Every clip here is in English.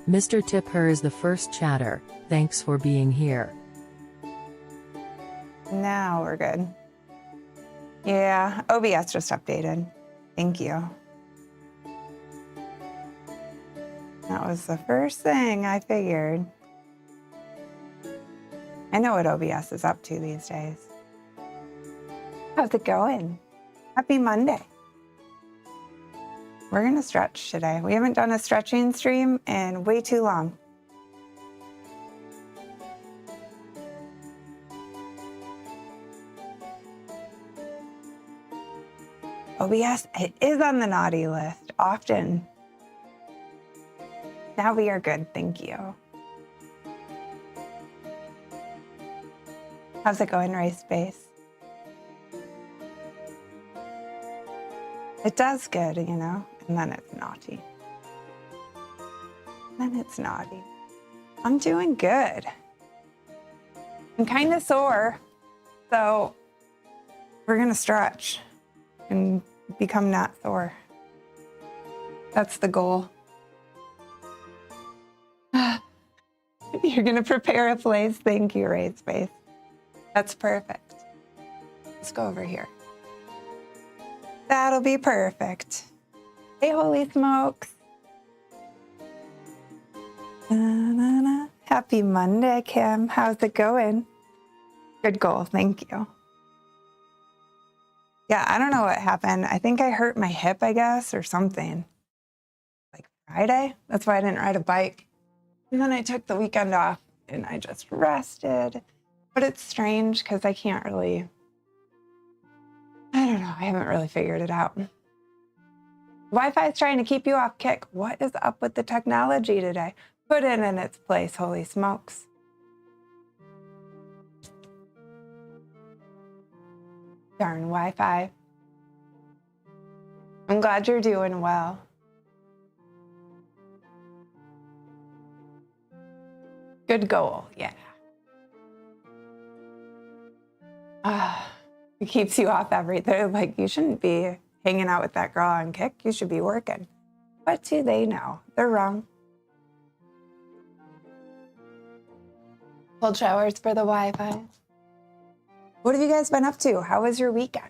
Mr. Tipper is the first chatter. Thanks for being here. Now we're good. Yeah, OBS just updated. Thank you. That was the first thing I figured. I know what OBS is up to these days. How's it going? Happy Monday. We're gonna stretch today. We haven't done a stretching stream in way too long. OBS, it is on the naughty list, often. Now we are good, thank you. How's it going, Race Space? It does good, you know, and then it's naughty. Then it's naughty. I'm doing good. I'm kind of sore, so we're gonna stretch and become not sore. That's the goal. You're gonna prepare a place. Thank you, Raid Space. That's perfect. Let's go over here. That'll be perfect. Hey, holy smokes. Na-na-na. Happy Monday, Kim. How's it going? Good goal, thank you. Yeah, I don't know what happened. I think I hurt my hip, I guess, or something. Like Friday? That's why I didn't ride a bike. And then I took the weekend off and I just rested. But it's strange because I can't really, I don't know, I haven't really figured it out. Wi-Fi is trying to keep you off kick. What is up with the technology today? Put it in its place, holy smokes. Darn Wi-Fi. I'm glad you're doing well. Good goal, yeah. It keeps you off everything. Like, you shouldn't be hanging out with that girl on Kick. You should be working. What do they know? They're wrong. Cold showers for the Wi-Fi. What have you guys been up to? How was your weekend?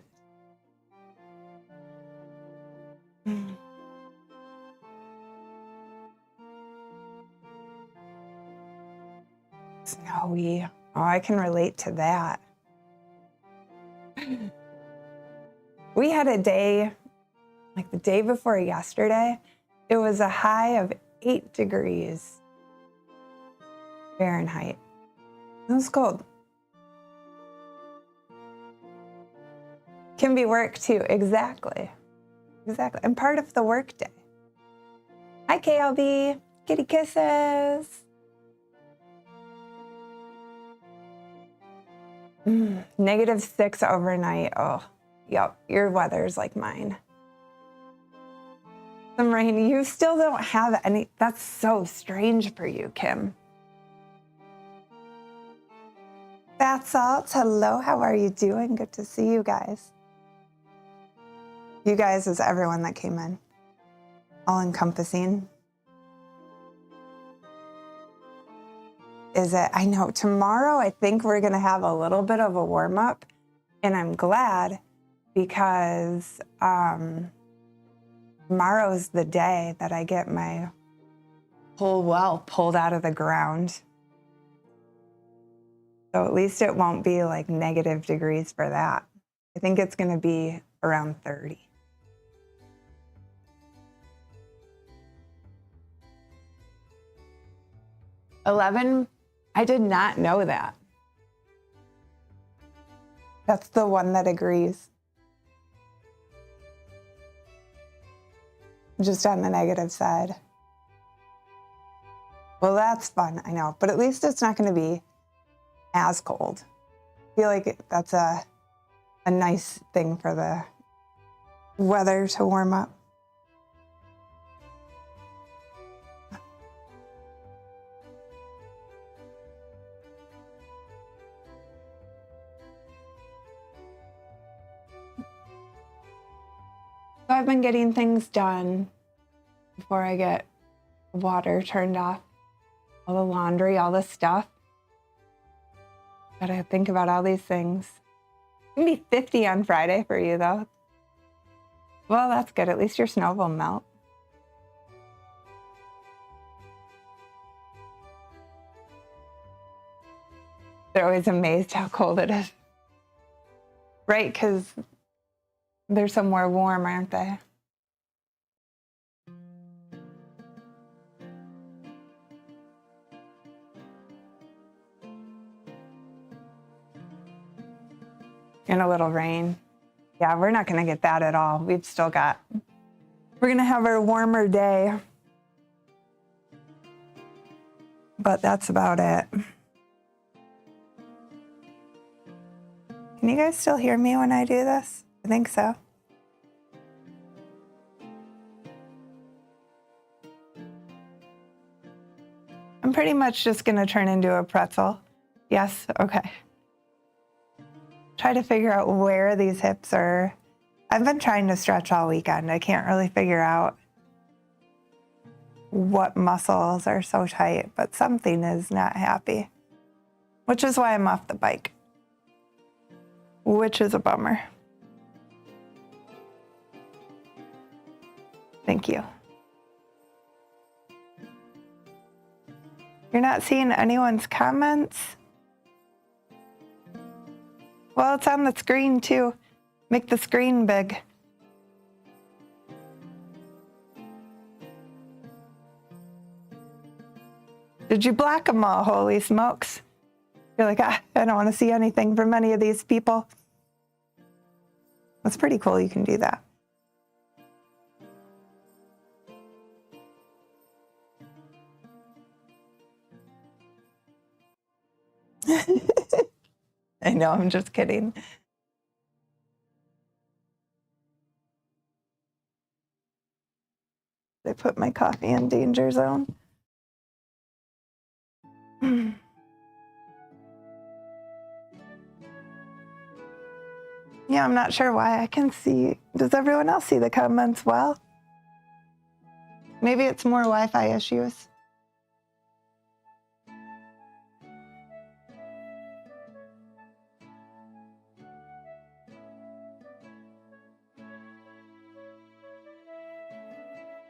Snowy. Oh, I can relate to that. We had a day, like the day before yesterday, it was a high of 8 degrees Fahrenheit. It was cold. Can be work too, exactly. Exactly, and part of the work day. Hi KLB, kitty kisses. -6 overnight. Oh, yep, your weather's like mine. Some rain. You still don't have any. That's so strange for you, Kim. Bath Salt, hello, how are you doing? Good to see you guys. You guys is everyone that came in. All encompassing. Is it? I know tomorrow I think we're gonna have a little bit of a warm up, and I'm glad because tomorrow's the day that I get my whole well pulled out of the ground. So at least it won't be like negative degrees for that. I think it's gonna be around 30. $11. I did not know that. That's the one that agrees. Just on the negative side. Well, that's fun, I know, but at least it's not going to be as cold. I feel like that's a nice thing for the weather to warm up. So I've been getting things done before I get water turned off all the laundry, all the stuff. Gotta think about all these things. It's gonna be 50 on Friday for you though. Well, that's good. At least your snow will melt. They're always amazed how cold it is. Right, because they're somewhere warm, aren't they? And a little rain. Yeah, we're not gonna get that at all. We're gonna have our warmer day. But that's about it. Can you guys still hear me when I do this? I think so. I'm pretty much just gonna turn into a pretzel. Yes, okay. Try to figure out where these hips are. I've been trying to stretch all weekend. I can't really figure out what muscles are so tight, but something is not happy, which is why I'm off the bike, which is a bummer. Thank you. You're not seeing anyone's comments? Well, it's on the screen too. Make the screen big. Did you block them all? Holy smokes. You're like, I don't want to see anything from any of these people. That's pretty cool. You can do that. I know, I'm just kidding. I put my coffee in danger zone. Yeah, I'm not sure why. I can see. Does everyone else see the comments well? Maybe it's more Wi-Fi issues.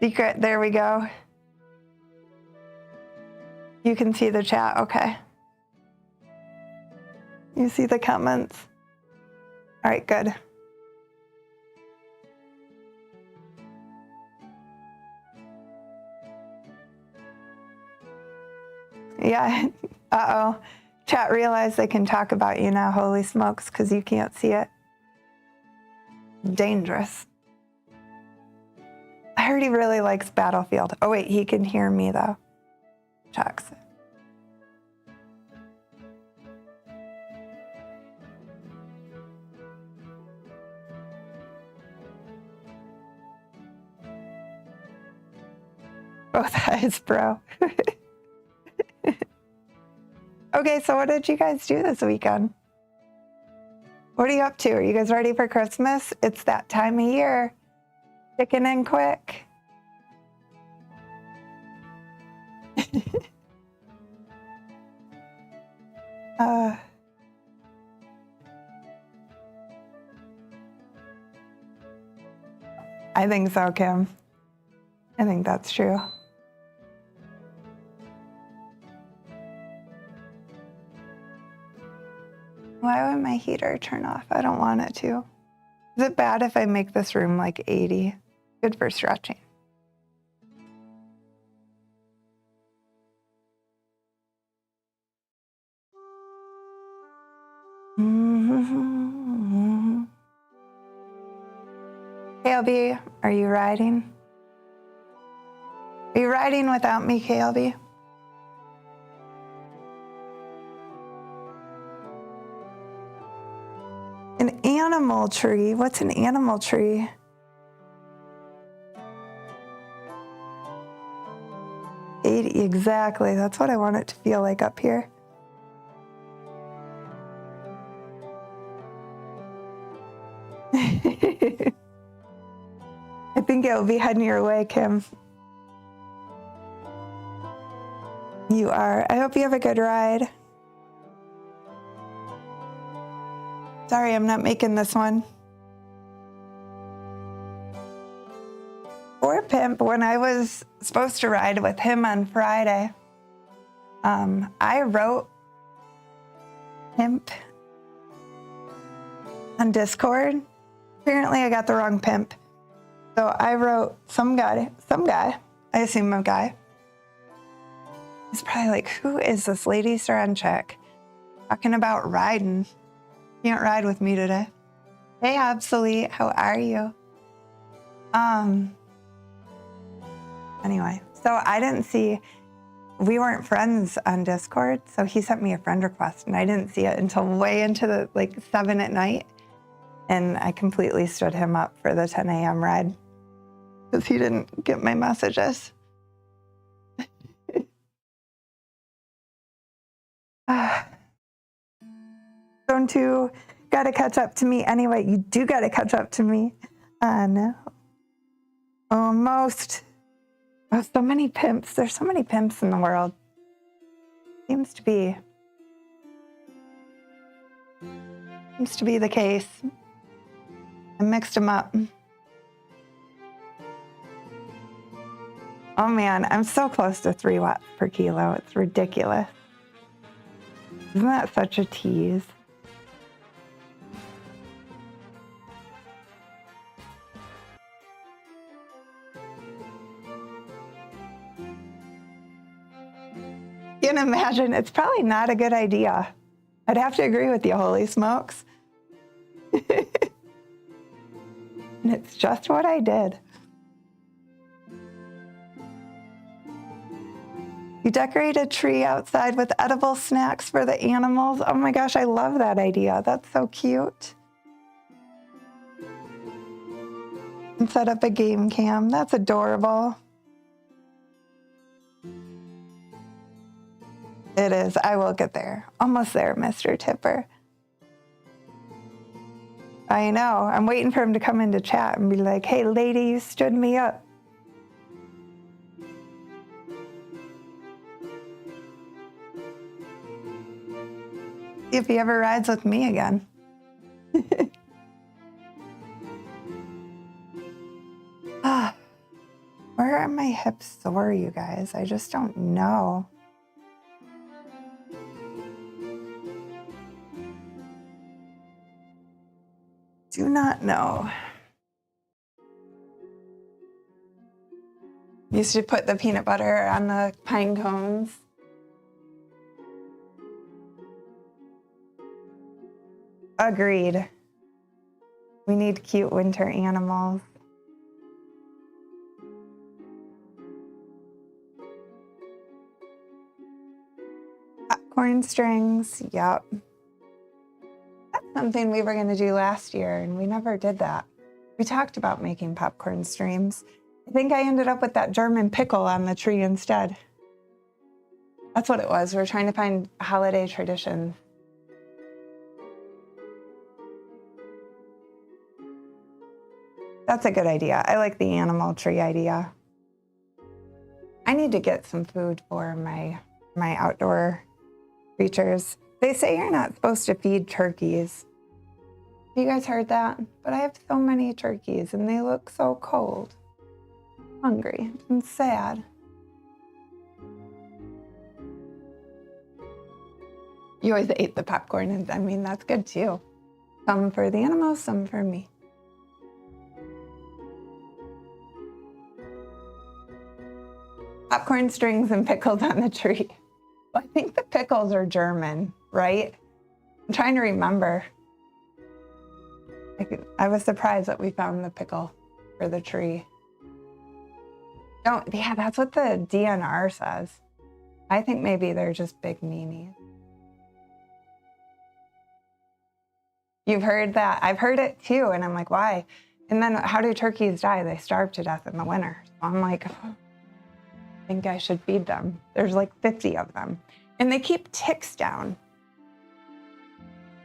Secret, there we go. You can see the chat, okay. You see the comments? All right, good. Yeah, uh-oh. Chat realized they can talk about you now, holy smokes, because you can't see it. Dangerous. I heard he really likes Battlefield. Oh wait, he can hear me though. Chucks. Both eyes, bro. Okay, so what did you guys do this weekend? What are you up to? Are you guys ready for Christmas? It's that time of year. Chicken in quick. I think so, Kim. I think that's true. Why would my heater turn off? I don't want it to. Is it bad if I make this room like 80? Good for stretching. KLB, are you riding? Are you riding without me, KLB? An animal tree? What's an animal tree? Exactly, that's what I want it to feel like up here. I think it'll be heading your way, Kim. You are. I hope you have a good ride. Sorry, I'm not making this one. Poor Pimp, when I was supposed to ride with him on Friday, I wrote Pimp on Discord. Apparently I got the wrong Pimp. So I wrote some guy, I assume a guy. He's probably like, who is this lady Sirène chick talking about riding? Can't ride with me today. Hey, Obsolete, how are you? Anyway, so I didn't see, we weren't friends on Discord, so he sent me a friend request and I didn't see it until way into the 7 at night. And I completely stood him up for the 10 a.m. ride because he didn't get my messages. Don't you gotta catch up to me anyway? You do gotta catch up to me on almost. Oh, so many pimps. There's so many pimps in the world. Seems to be the case. I mixed them up. Oh man, I'm so close to 3 watts per kilo. It's ridiculous. Isn't that such a tease? Can't imagine. It's probably not a good idea. I'd have to agree with you, holy smokes. And it's just what I did. You decorate a tree outside with edible snacks for the animals. Oh my gosh, I love that idea. That's so cute. And set up a game cam. That's adorable. It is. I will get there. Almost there, Mr. Tipper. I know. I'm waiting for him to come into chat and be like, hey, lady, you stood me up. See if he ever rides with me again. Where are my hips sore, you guys? I just don't know. Do not know. Used to put the peanut butter on the pine cones. Agreed. We need cute winter animals. Popcorn strings, yep. That's something we were going to do last year, and we never did that. We talked about making popcorn streams. I think I ended up with that German pickle on the tree instead. That's what it was. We're trying to find holiday traditions. That's a good idea. I like the animal tree idea. I need to get some food for my outdoor creatures. They say you're not supposed to feed turkeys. Have you guys heard that? But I have so many turkeys and they look so cold, hungry, and sad. You always ate the popcorn, and I mean, that's good too. Some for the animals, some for me. Popcorn strings and pickles on the tree. Well, I think the pickles are German, right? I'm trying to remember. I was surprised that we found the pickle for the tree. Yeah, that's what the DNR says. I think maybe they're just big meanies. You've heard that? I've heard it too, and I'm like, why? And then how do turkeys die? They starve to death in the winter. So I'm like, I think I should feed them. There's like 50 of them. And they keep ticks down.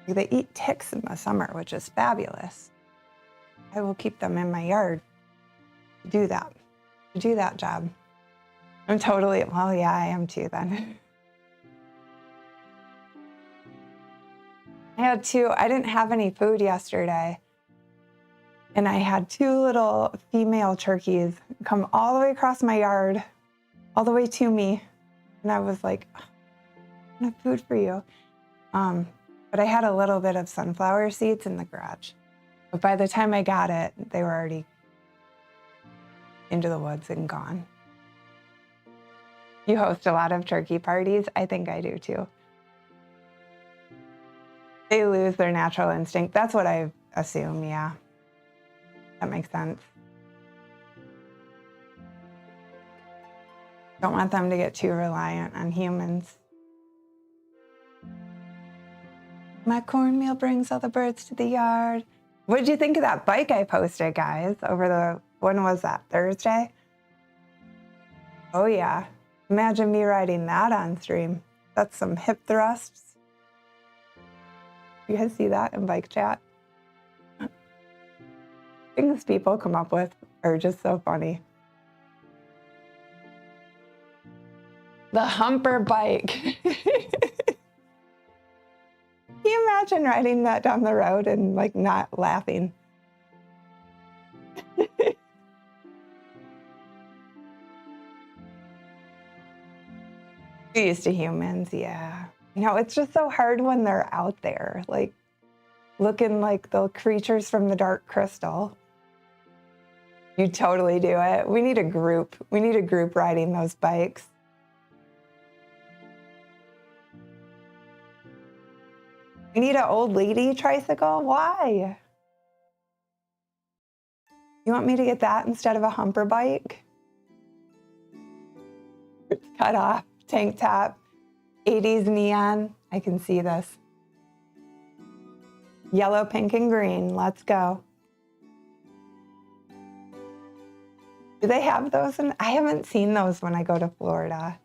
They eat ticks in the summer, which is fabulous. I will keep them in my yard to do that job. I'm totally, well, yeah, I am too then. I didn't have any food yesterday. And I had 2 little female turkeys come all the way across my yard, all the way to me. And I was like, I don't have food for you. But I had a little bit of sunflower seeds in the garage. But by the time I got it, they were already into the woods and gone. You host a lot of turkey parties? I think I do too. They lose their natural instinct. That's what I assume, yeah. That makes sense. Don't want them to get too reliant on humans. My cornmeal brings all the birds to the yard. What did you think of that bike I posted, guys? When was that, Thursday? Oh yeah, imagine me riding that on stream. That's some hip thrusts. You guys see that in bike chat? Things people come up with are just so funny. The humper bike. Can you imagine riding that down the road and like not laughing? You're used to humans, yeah. You know, it's just so hard when they're out there, like looking like the creatures from the Dark Crystal. You totally do it. We need a group. We need a group riding those bikes. We need an old lady tricycle? Why? You want me to get that instead of a humper bike? It's cut off, tank top, 80s neon. I can see this. Yellow, pink, and green. Let's go. Do they have those? I haven't seen those when I go to Florida.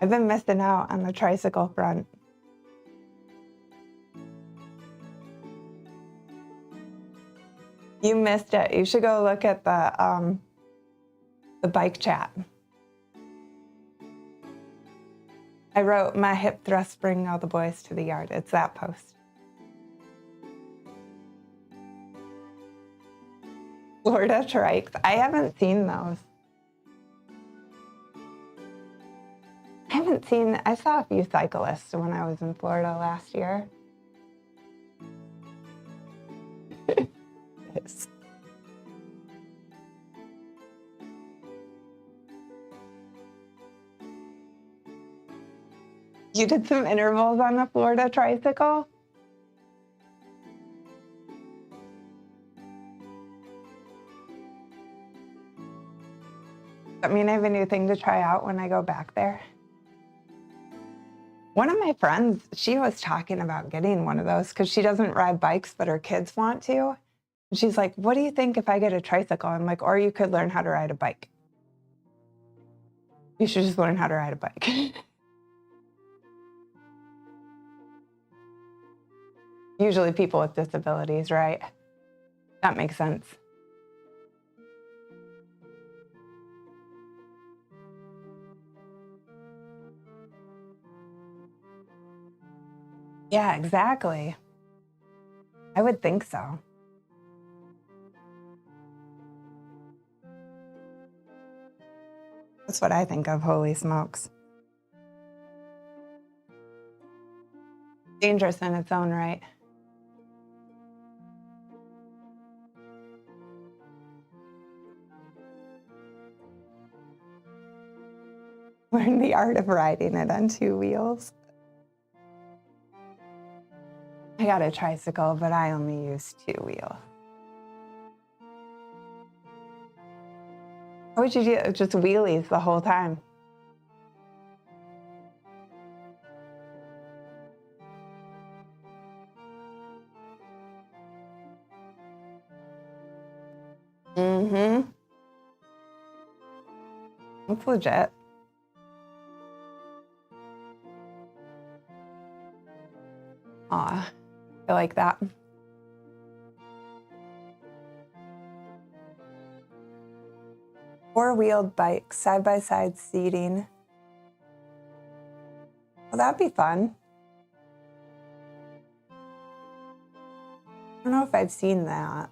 I've been missing out on the tricycle front. You missed it. You should go look at the bike chat. I wrote, my hip thrusts bring all the boys to the yard. It's that post. Florida trikes. I haven't seen those. I saw a few cyclists when I was in Florida last year. Yes. You did some intervals on the Florida tricycle? I mean, I have a new thing to try out when I go back there. One of my friends, she was talking about getting one of those because she doesn't ride bikes, but her kids want to. And she's like, what do you think if I get a tricycle? I'm like, or you could learn how to ride a bike. You should just learn how to ride a bike. Usually people with disabilities, right? That makes sense. Yeah, exactly. I would think so. That's what I think of, holy smokes. Dangerous in its own right. Learn the art of riding it on 2 wheels. I got a tricycle, but I only use 2-wheel. What would you do? Just wheelies the whole time? Mm-hmm. That's legit. Aw, I like that. 4-wheeled bike, side-by-side seating. Well, that'd be fun. I don't know if I've seen that.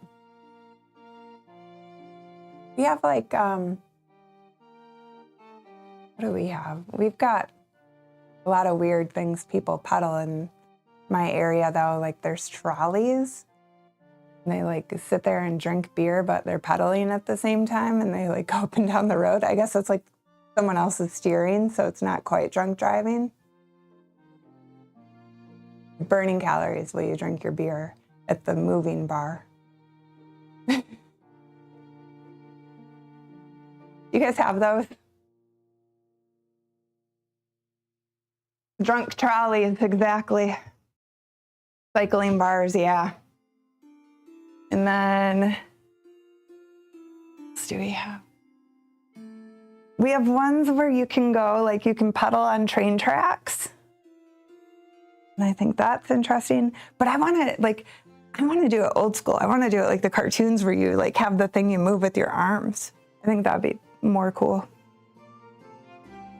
We have like, what do we have? We've got a lot of weird things people pedal in my area though. Like there's trolleys. And they like sit there and drink beer, but they're pedaling at the same time and they like go up and down the road. I guess it's like someone else is steering, so it's not quite drunk driving. Burning calories while you drink your beer at the moving bar. You guys have those? Drunk trolleys, exactly. Cycling bars, yeah. And then, what else do we have? We have ones where you can go, like you can pedal on train tracks. And I think that's interesting. But I want to do it old school. I want to do it like the cartoons where you like have the thing you move with your arms. I think that'd be more cool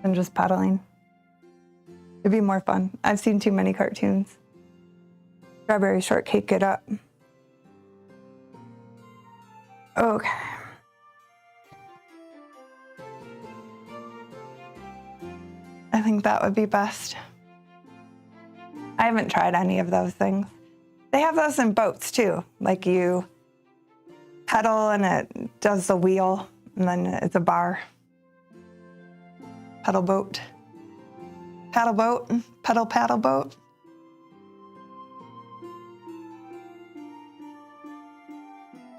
than just pedaling. It'd be more fun. I've seen too many cartoons. Strawberry shortcake it up. Okay. I think that would be best. I haven't tried any of those things. They have those in boats too. Like you pedal and it does the wheel and then it's a bar. Pedal boat. Paddle boat. Paddle boat.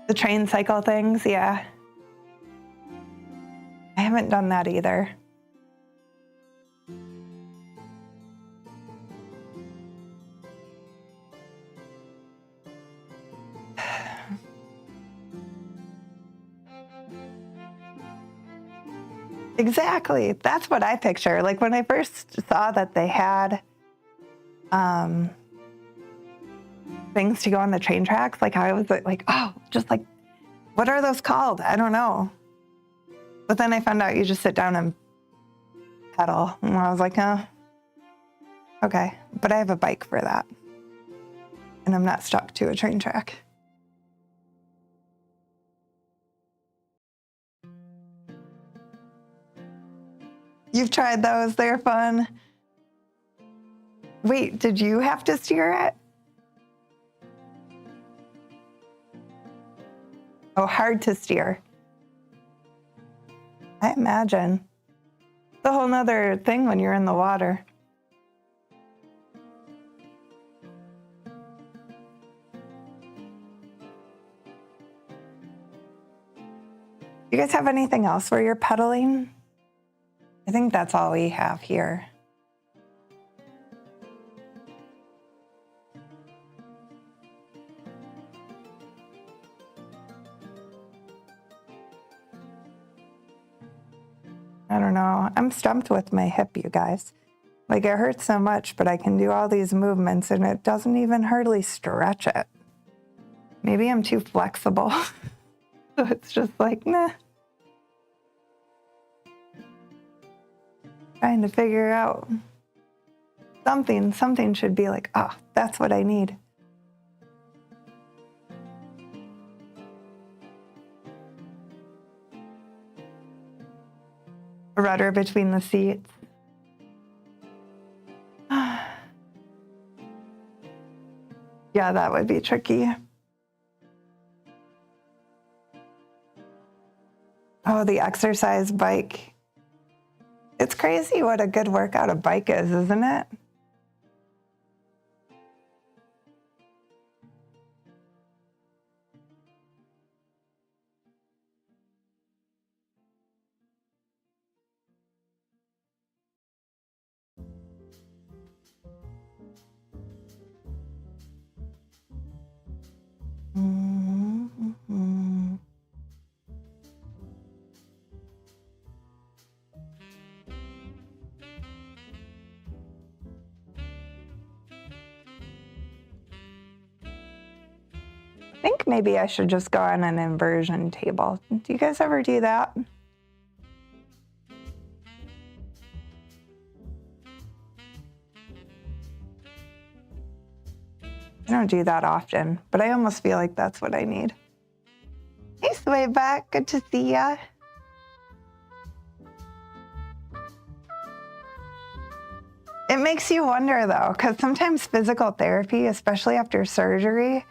The train cycle things, yeah. I haven't done that either. Exactly. That's what I picture. Like when I first saw that they had things to go on the train tracks, like I was like, oh, just like, what are those called? I don't know. But then I found out you just sit down and pedal. And I was like, oh, okay. But I have a bike for that. And I'm not stuck to a train track. You've tried those, they're fun. Wait, did you have to steer it? Oh, hard to steer. I imagine. It's a whole nother thing when you're in the water. You guys have anything else where you're pedaling? I think that's all we have here. I don't know. I'm stumped with my hip, you guys. Like it hurts so much, but I can do all these movements and it doesn't even hardly stretch it. Maybe I'm too flexible. So it's just like, nah. Trying to figure out something should be like, oh, that's what I need. A rudder between the seats. Yeah, that would be tricky. Oh, the exercise bike. It's crazy what a good workout a bike is, isn't it? Mm-hmm. I think maybe I should just go on an inversion table. Do you guys ever do that? I don't do that often, but I almost feel like that's what I need. Hey, Swayback, good to see ya. It makes you wonder though, because sometimes physical therapy, especially after surgery,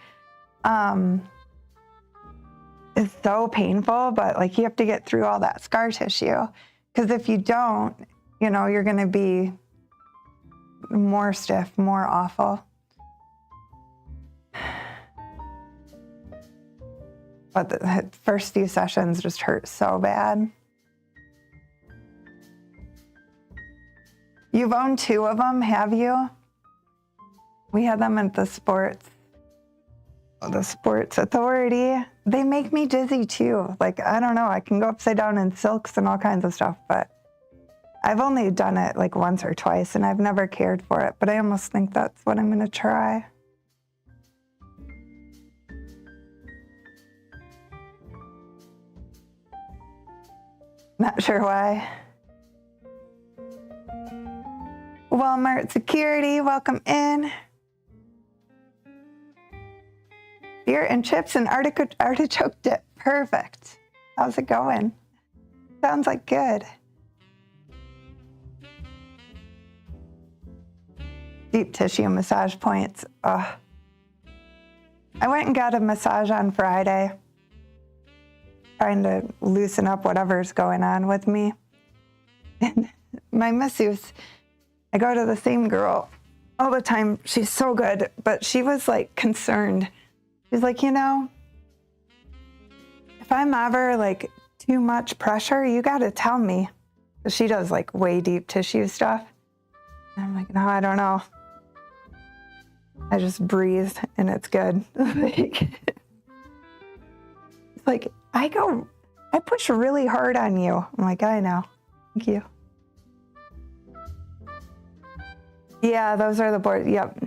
is so painful, but like you have to get through all that scar tissue. Because if you don't, you know, you're going to be more stiff, more awful. But the first few sessions just hurt so bad. You've owned 2 of them, have you? We had them at the Sports Authority. They make me dizzy too. Like, I don't know, I can go upside down in silks and all kinds of stuff, but I've only done it like once or twice and I've never cared for it, but I almost think that's what I'm gonna try. Not sure why. Walmart security, welcome in. Beer and chips and artichoke dip, perfect. How's it going? Sounds like good. Deep tissue massage points. Ugh. I went and got a massage on Friday, trying to loosen up whatever's going on with me. And my masseuse, I go to the same girl all the time. She's so good, but she was like concerned. She's like, you know, if I'm ever like too much pressure, you got to tell me. Because she does like way deep tissue stuff. And I'm like, no, I don't know. I just breathe and it's good. It's like, I push really hard on you. I'm like, I know. Thank you. Yeah, those are the boards. Yep.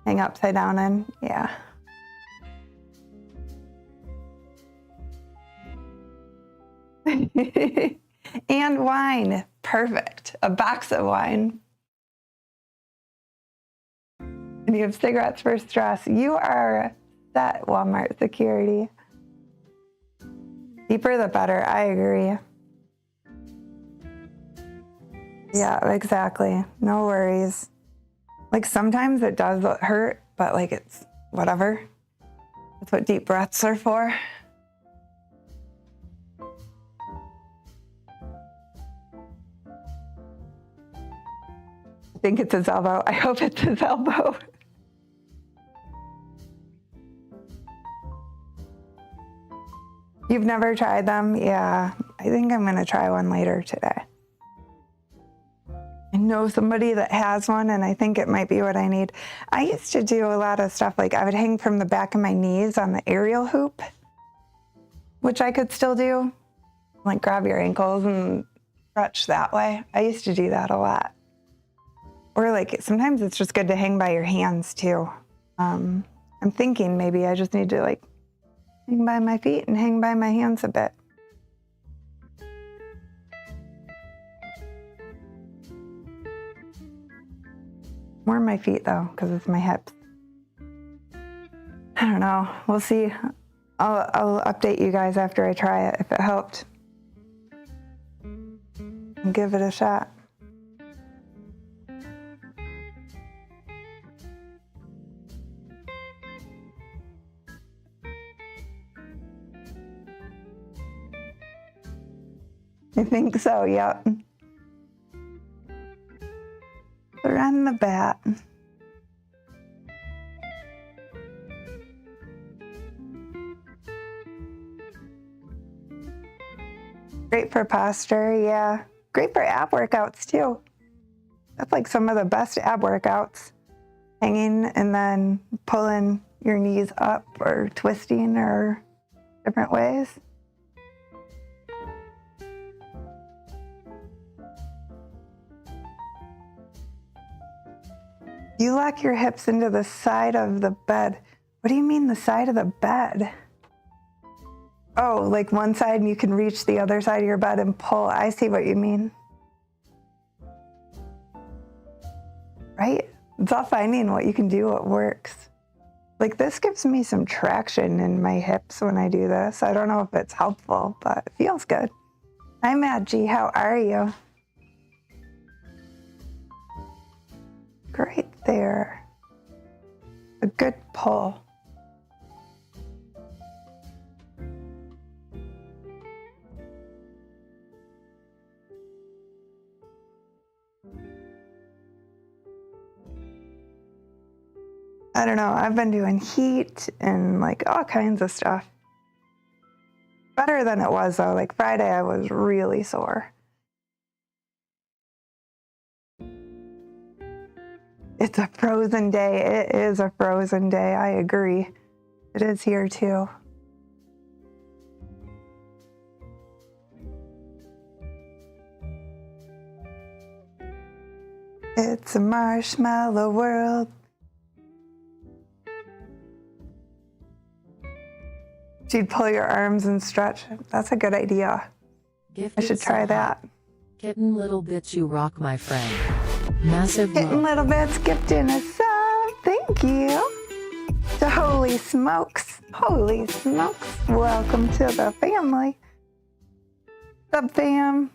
Hang upside down and yeah. And wine. Perfect. A box of wine. And you have cigarettes for stress. You are set, Walmart security. Deeper the better. I agree. Yeah, exactly. No worries. Like sometimes it does hurt, but like it's whatever. That's what deep breaths are for. I think it's his elbow. I hope it's his elbow. You've never tried them? Yeah, I think I'm gonna try one later today. I know somebody that has one and I think it might be what I need. I used to do a lot of stuff like I would hang from the back of my knees on the aerial hoop, which I could still do. Like grab your ankles and stretch that way. I used to do that a lot. Or like sometimes it's just good to hang by your hands too. I'm thinking maybe I just need to like hang by my feet and hang by my hands a bit. More my feet though, because it's my hips. I don't know. We'll see. I'll update you guys after I try it if it helped. And give it a shot. I think so, yep. Run the bat. Great for posture, yeah. Great for ab workouts too. That's like some of the best ab workouts. Hanging and then pulling your knees up or twisting or different ways. You lock your hips into the side of the bed. What do you mean the side of the bed? Oh, like one side and you can reach the other side of your bed and pull. I see what you mean. Right? It's all finding what you can do, what works. Like this gives me some traction in my hips when I do this. I don't know if it's helpful, but it feels good. Hi, Maggie, how are you? Great there. A good pull. I don't know, I've been doing heat and like all kinds of stuff. Better than it was though, like Friday I was really sore. It's a frozen day, it is a frozen day, I agree. It is here too. It's a marshmallow world. She'd pull your arms and stretch. That's a good idea. I should try that. Kitten little bits, you rock, my friend. Massive Kitten little bits, gifting a sub. Thank you. To holy smokes. Holy smokes. Welcome to the family. Sub fam.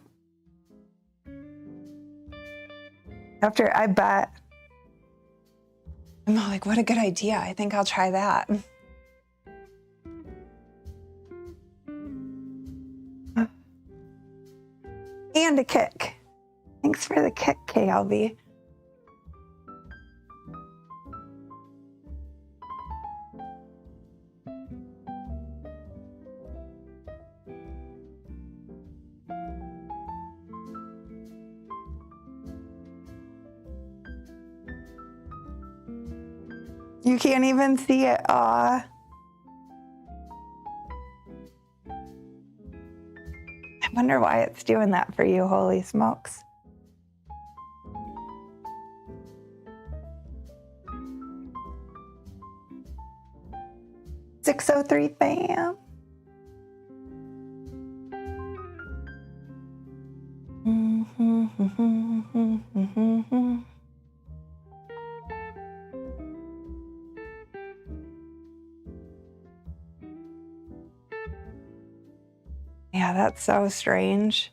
After I bet. I'm like, what a good idea. I think I'll try that. And a kick. Thanks for the kick, KLB. You can't even see it. Aw. I wonder why it's doing that for you, holy smokes. $603 fam. Yeah, that's so strange.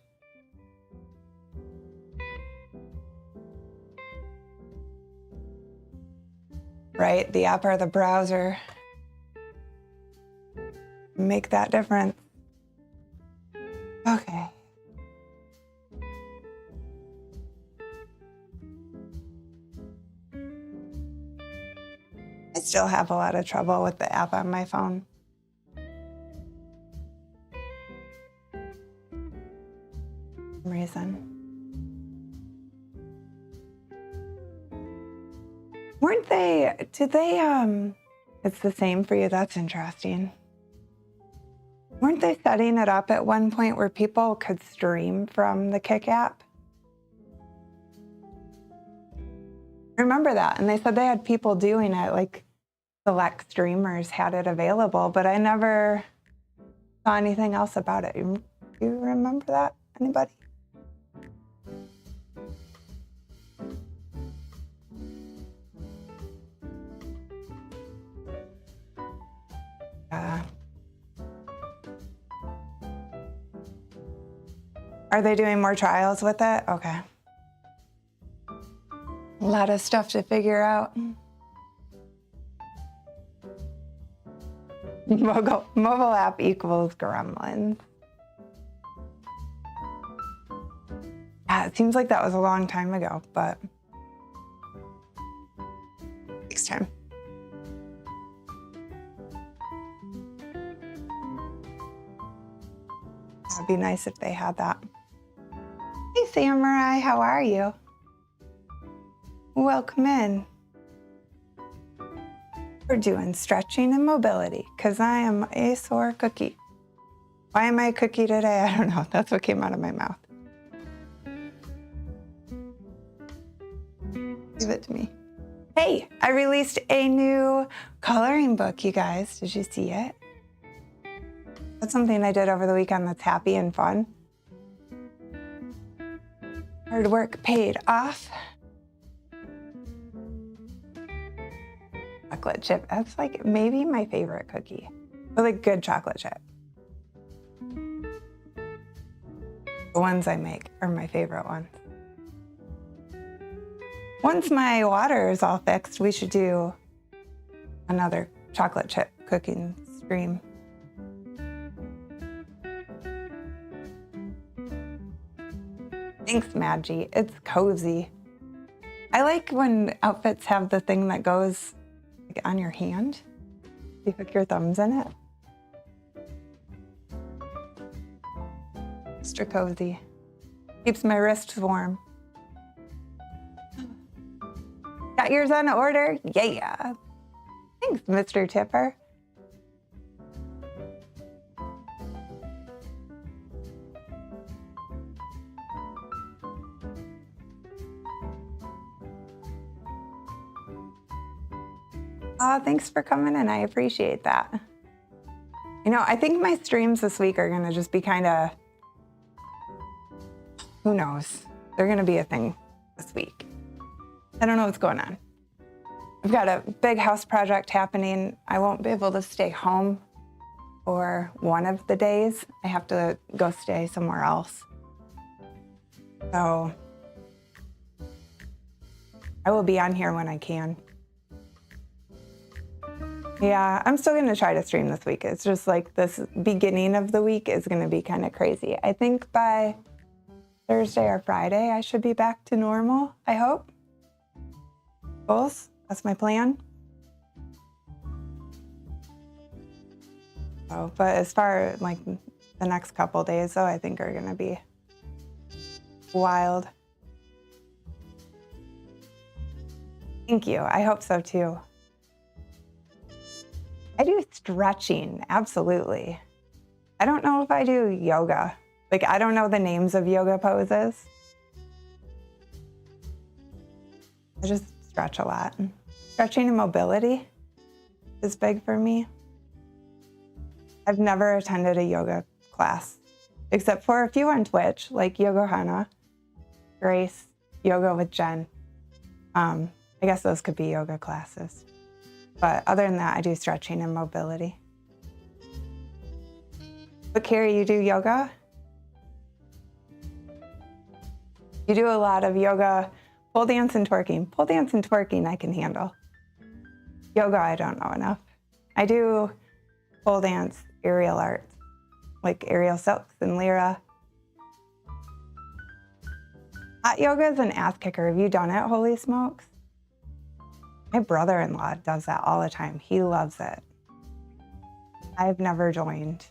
Right, the app or the browser make that difference. Okay. I still have a lot of trouble with the app on my phone. Reason. Weren't they, did they, it's the same for you, that's interesting. Weren't they setting it up at one point where people could stream from the Kick app? Remember that, and they said they had people doing it, like select streamers had it available, but I never saw anything else about it. Do you remember that, anybody? Are they doing more trials with it? Okay. A lot of stuff to figure out. Mobile app equals gremlins. Yeah, it seems like that was a long time ago, but next time. It'd be nice if they had that. Hey, Samurai, how are you? Welcome in. We're doing stretching and mobility because I am a sore cookie. Why am I a cookie today? I don't know. That's what came out of my mouth. Give it to me. Hey, I released a new coloring book, you guys. Did you see it? That's something I did over the weekend that's happy and fun. Hard work paid off. chocolate chip. That's like maybe my favorite cookie. But like good chocolate chip. The ones I make are my favorite ones. Once my water is all fixed, we should do another chocolate chip cooking stream. Thanks, Maggie. It's cozy. I like when outfits have the thing that goes like on your hand. You hook your thumbs in it. Extra cozy. Keeps my wrists warm. Got yours on order? Yeah. Thanks, Mr. Tipper. Oh, thanks for coming in. I appreciate that. You know, I think my streams this week are going to just be kind of, who knows? They're going to be a thing this week. I don't know what's going on. I've got a big house project happening. I won't be able to stay home for one of the days. I have to go stay somewhere else. So I will be on here when I can. Yeah, I'm still going to try to stream this week. It's just like this beginning of the week is going to be kind of crazy. I think by Thursday or Friday, I should be back to normal, I hope. Goals, that's my plan. So, but as far as like the next couple days, though, I think are going to be wild. Thank you. I hope so too. I do stretching, absolutely. I don't know if I do yoga. Like, I don't know the names of yoga poses. I just stretch a lot. Stretching and mobility is big for me. I've never attended a yoga class, except for a few on Twitch, like Yoga Hana, Grace, Yoga with Jen. I guess those could be yoga classes. But other than that, I do stretching and mobility. But Carrie, you do yoga? You do a lot of yoga, pole dance and twerking. Pole dance and twerking I can handle. Yoga, I don't know enough. I do pole dance, aerial arts, like aerial silks and lyra. Hot yoga is an ass kicker. Have you done it, holy smokes? My brother-in-law does that all the time. He loves it. I've never joined.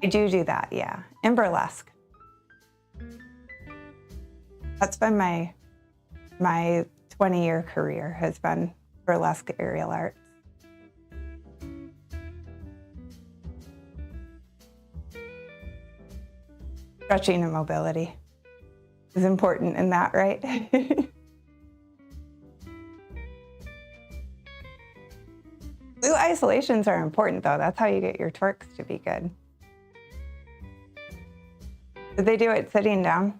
I do that, yeah. And burlesque. That's been my 20-year career has been burlesque aerial arts. Stretching and mobility is important in that, right? Glute isolations are important though. That's how you get your twerks to be good. Did they do it sitting down?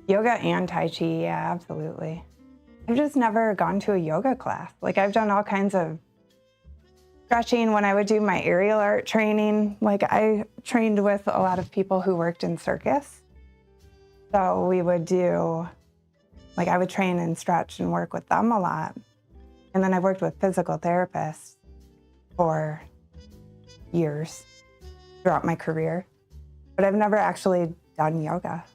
Yoga and Tai Chi, yeah, absolutely. I've just never gone to a yoga class. Like I've done all kinds of stretching when I would do my aerial art training. Like I trained with a lot of people who worked in circus. So we would do, like I would train and stretch and work with them a lot. And then I worked with physical therapists for years throughout my career. But I've never actually done yoga.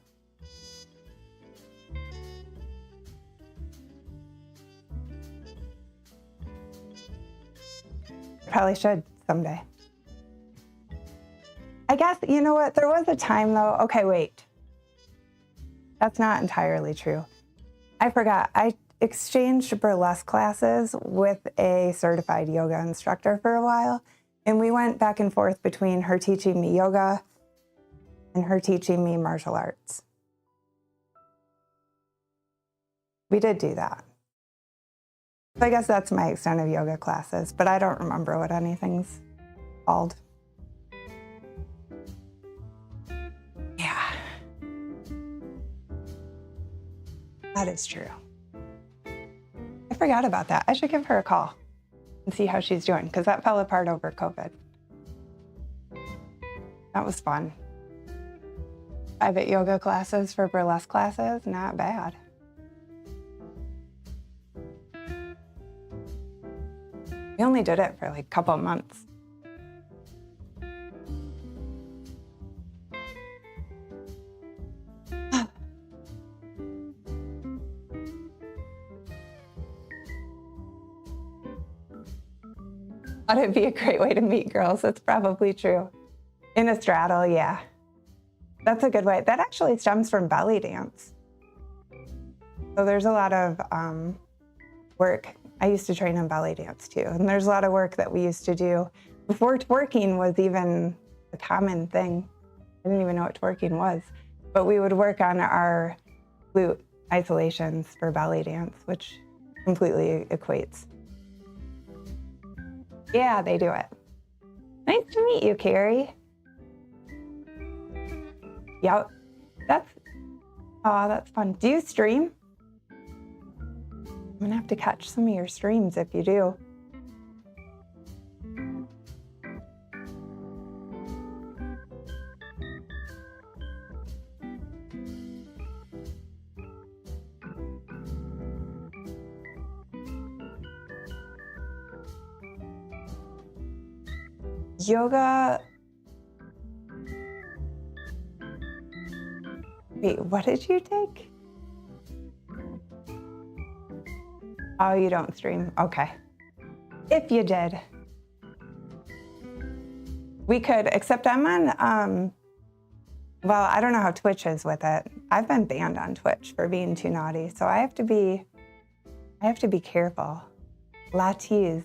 Probably should someday. I guess, you know what? There was a time though. Okay, wait. That's not entirely true. I forgot. I exchanged burlesque classes with a certified yoga instructor for a while. And we went back and forth between her teaching me yoga and her teaching me martial arts. We did do that. So I guess that's my extent of yoga classes, but I don't remember what anything's called. Yeah. That is true. I forgot about that. I should give her a call and see how she's doing, because that fell apart over COVID. That was fun. Private yoga classes for burlesque classes, not bad. We only did it for like a couple of months. Thought it'd be a great way to meet girls. That's probably true. In a straddle, yeah. That's a good way. That actually stems from belly dance. So there's a lot of work. I used to train in belly dance too. And there's a lot of work that we used to do before twerking was even a common thing. I didn't even know what twerking was. But we would work on our glute isolations for belly dance, which completely equates. Yeah, they do it. Nice to meet you, Carrie. Yep, that's fun. Do you stream? I'm gonna have to catch some of your streams if you do. Yoga. Wait, what did you take? Oh, you don't stream. Okay. If you did. We could, except I'm on, well, I don't know how Twitch is with it. I've been banned on Twitch for being too naughty, so I have to be careful. Lattes.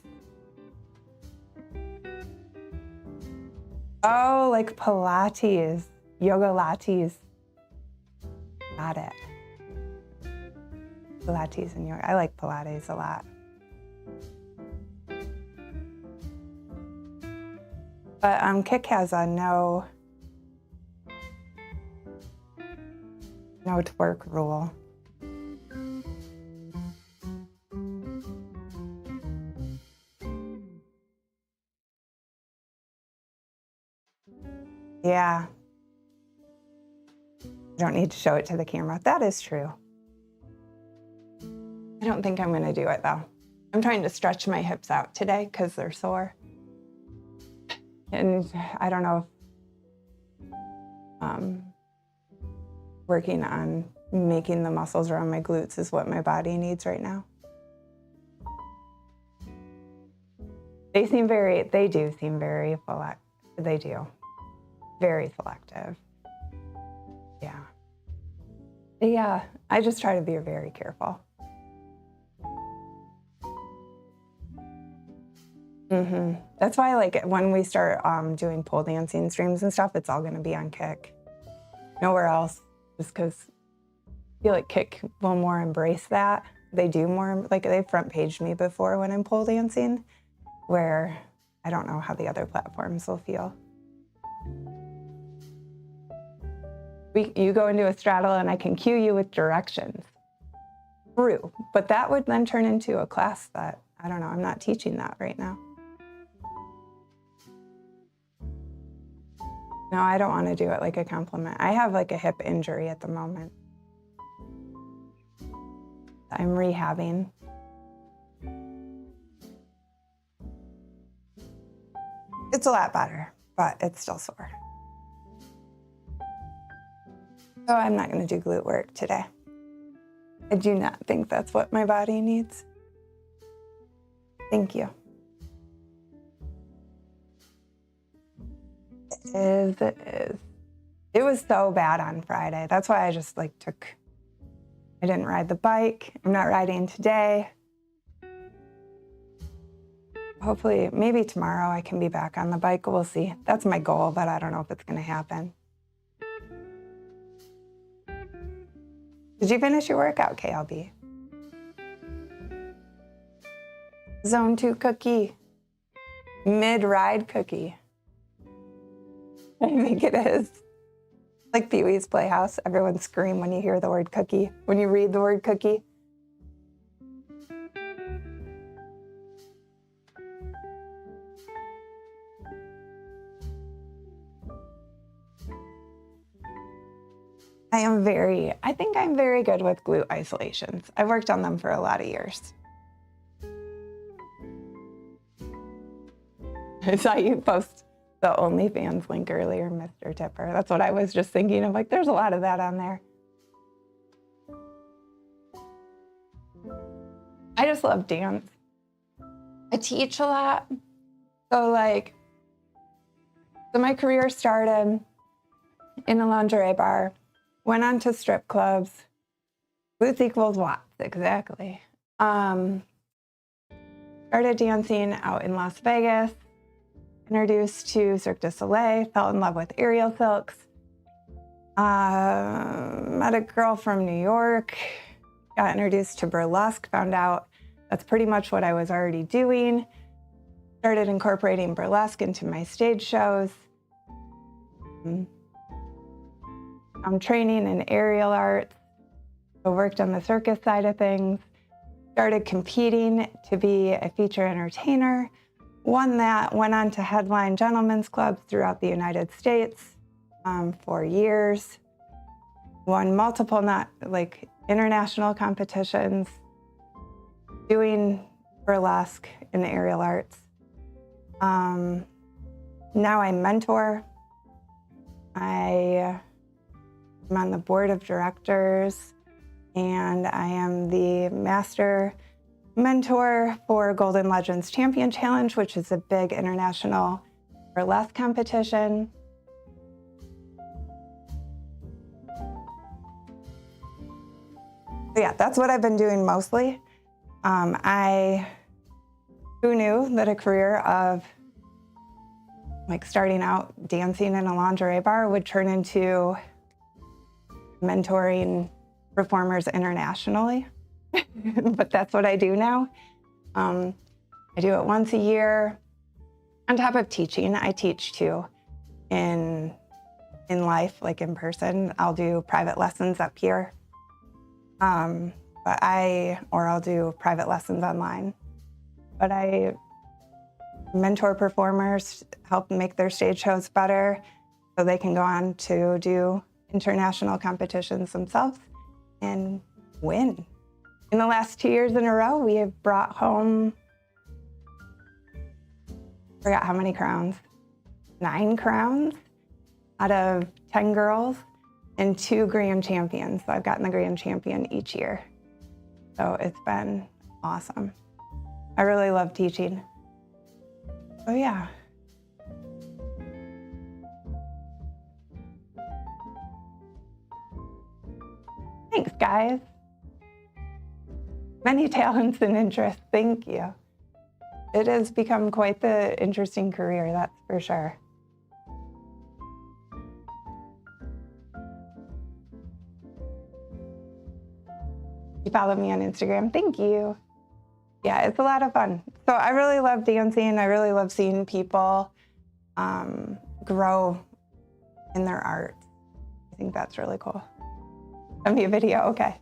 Oh, like Pilates, yoga lattes. Got it. Pilates and yoga. I like Pilates a lot. But Kick has a no twerk rule. Yeah. I don't need to show it to the camera. That is true. I don't think I'm gonna do it though. I'm trying to stretch my hips out today because they're sore. And I don't know if working on making the muscles around my glutes is what my body needs right now. They do seem very they do. Very selective. Yeah. Yeah, I just try to be very careful. That's why, like, when we start doing pole dancing streams and stuff, it's all gonna be on Kick. Nowhere else, just because I feel like Kick will more embrace that. They do more, like, they front paged me before when I'm pole dancing, where I don't know how the other platforms will feel. You go into a straddle and I can cue you with directions. True, but that would then turn into a class that, I don't know, I'm not teaching that right now. No, I don't want to do it like a compliment. I have like a hip injury at the moment. I'm rehabbing. It's a lot better, but it's still sore. So I'm not going to do glute work today. I do not think that's what my body needs. Thank you. It is. It was so bad on Friday. That's why I just I didn't ride the bike. I'm not riding today. Hopefully, maybe tomorrow I can be back on the bike. We'll see. That's my goal, but I don't know if it's going to happen. Did you finish your workout, KLB? Zone 2 cookie. Mid-ride cookie. I think it is. Like Pee-wee's Playhouse, everyone scream when you hear the word cookie, when you read the word cookie. I think I'm very good with glute isolations. I've worked on them for a lot of years. I saw you post the OnlyFans link earlier, Mr. Tipper. That's what I was just thinking of. Like, there's a lot of that on there. I just love dance. I teach a lot. So my career started in a lingerie bar, went on to strip clubs. Glutes equals watts, exactly. Started dancing out in Las Vegas, introduced to Cirque du Soleil, fell in love with aerial silks. Met a girl from New York, got introduced to burlesque, found out that's pretty much what I was already doing. Started incorporating burlesque into my stage shows. I'm training in aerial arts. I worked on the circus side of things. Started competing to be a feature entertainer. Won that, went on to headline gentlemen's clubs throughout the United States for years. Won multiple international competitions, doing burlesque and aerial arts. Now I mentor. I am on the board of directors, and I am the master mentor for Golden Legends Champion Challenge, which is a big international burlesque competition. So yeah, that's what I've been doing mostly. Who knew that a career of starting out dancing in a lingerie bar would turn into mentoring performers internationally? But that's what I do now. I do it once a year. On top of teaching, I teach too in life, like in person. I'll do private lessons up here. Or I'll do private lessons online. But I mentor performers, help make their stage shows better so they can go on to do international competitions themselves and win. In the last 2 years in a row, we have brought home, I forgot how many crowns, 9 crowns out of 10 girls and 2 grand champions. So I've gotten the grand champion each year. So it's been awesome. I really love teaching. Oh yeah. Thanks, guys. Many talents and interests, thank you. It has become quite the interesting career, that's for sure. You follow me on Instagram, thank you. Yeah, it's a lot of fun. So I really love dancing. I really love seeing people grow in their art. I think that's really cool. Send me a video, okay.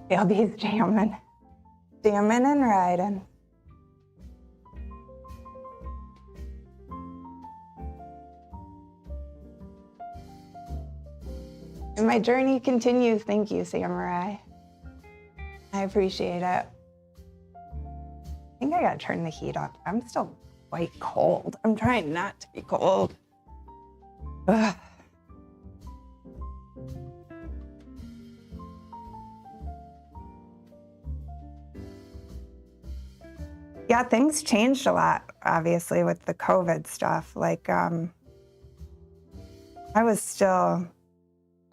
JLB's jamming and riding. And my journey continues. Thank you, Samurai. I appreciate it. I think I gotta turn the heat up. I'm still quite cold. I'm trying not to be cold. Ugh. Yeah, things changed a lot, obviously, with the COVID stuff. I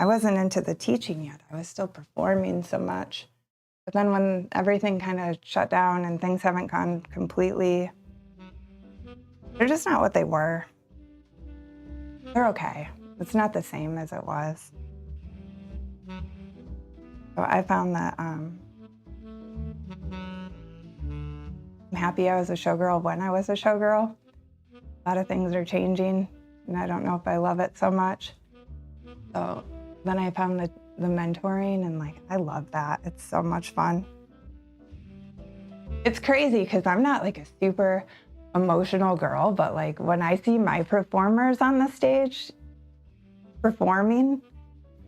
wasn't into the teaching yet. I was still performing so much. But then when everything kind of shut down and things haven't gone completely, they're just not what they were. They're okay. It's not the same as it was. So I found that I'm happy I was a showgirl when I was a showgirl. A lot of things are changing, and I don't know if I love it so much. So then I found the mentoring, and like, I love that. It's so much fun. It's crazy because I'm not like a super emotional girl, but like when I see my performers on the stage performing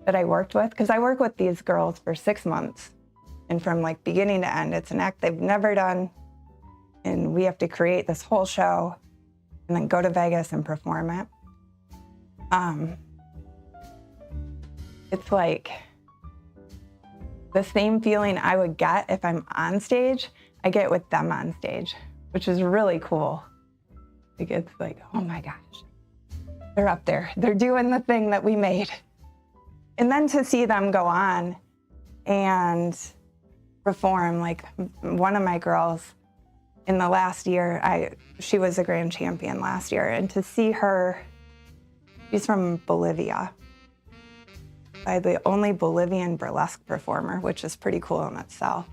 that I worked with, because I work with these girls for 6 months, and from like beginning to end, it's an act they've never done, and we have to create this whole show and then go to Vegas and perform it. It's like the same feeling I would get if I'm on stage, I get with them on stage, which is really cool. Like, it's like, oh my gosh, they're up there. They're doing the thing that we made. And then to see them go on and perform, like one of my girls in the last year, she was a grand champion last year, and to see her, she's from Bolivia. I'm the only Bolivian burlesque performer, which is pretty cool in itself.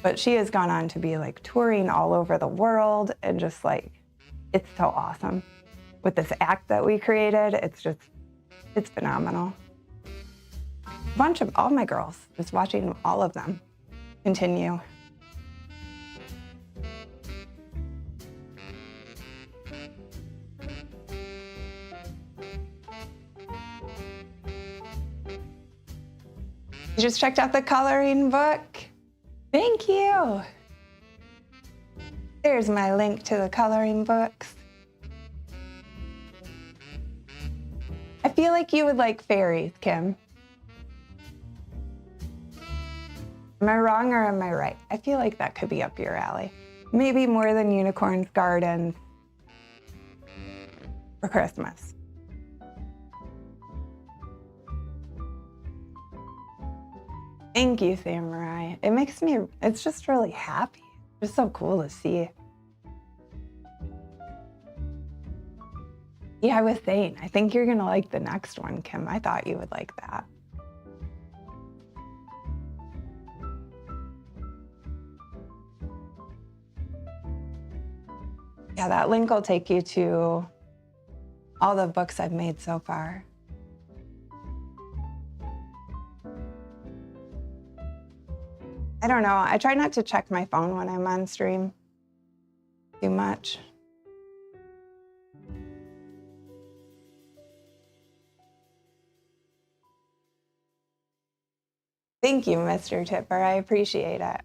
But she has gone on to be like touring all over the world, and just like, it's so awesome. With this act that we created, it's phenomenal. A bunch of all my girls, just watching all of them continue. You just checked out the coloring book? Thank you. There's my link to the coloring books. I feel like you would like fairies, Kim. Am I wrong or am I right? I feel like that could be up your alley. Maybe more than unicorns, gardens, or Christmas. Thank you, Samurai. It makes me, it's just really happy. It's so cool to see. Yeah, I was saying, I think you're gonna like the next one, Kim. I thought you would like that. Yeah, that link will take you to all the books I've made so far. I don't know. I try not to check my phone when I'm on stream too much. Thank you, Mr. Tipper. I appreciate it.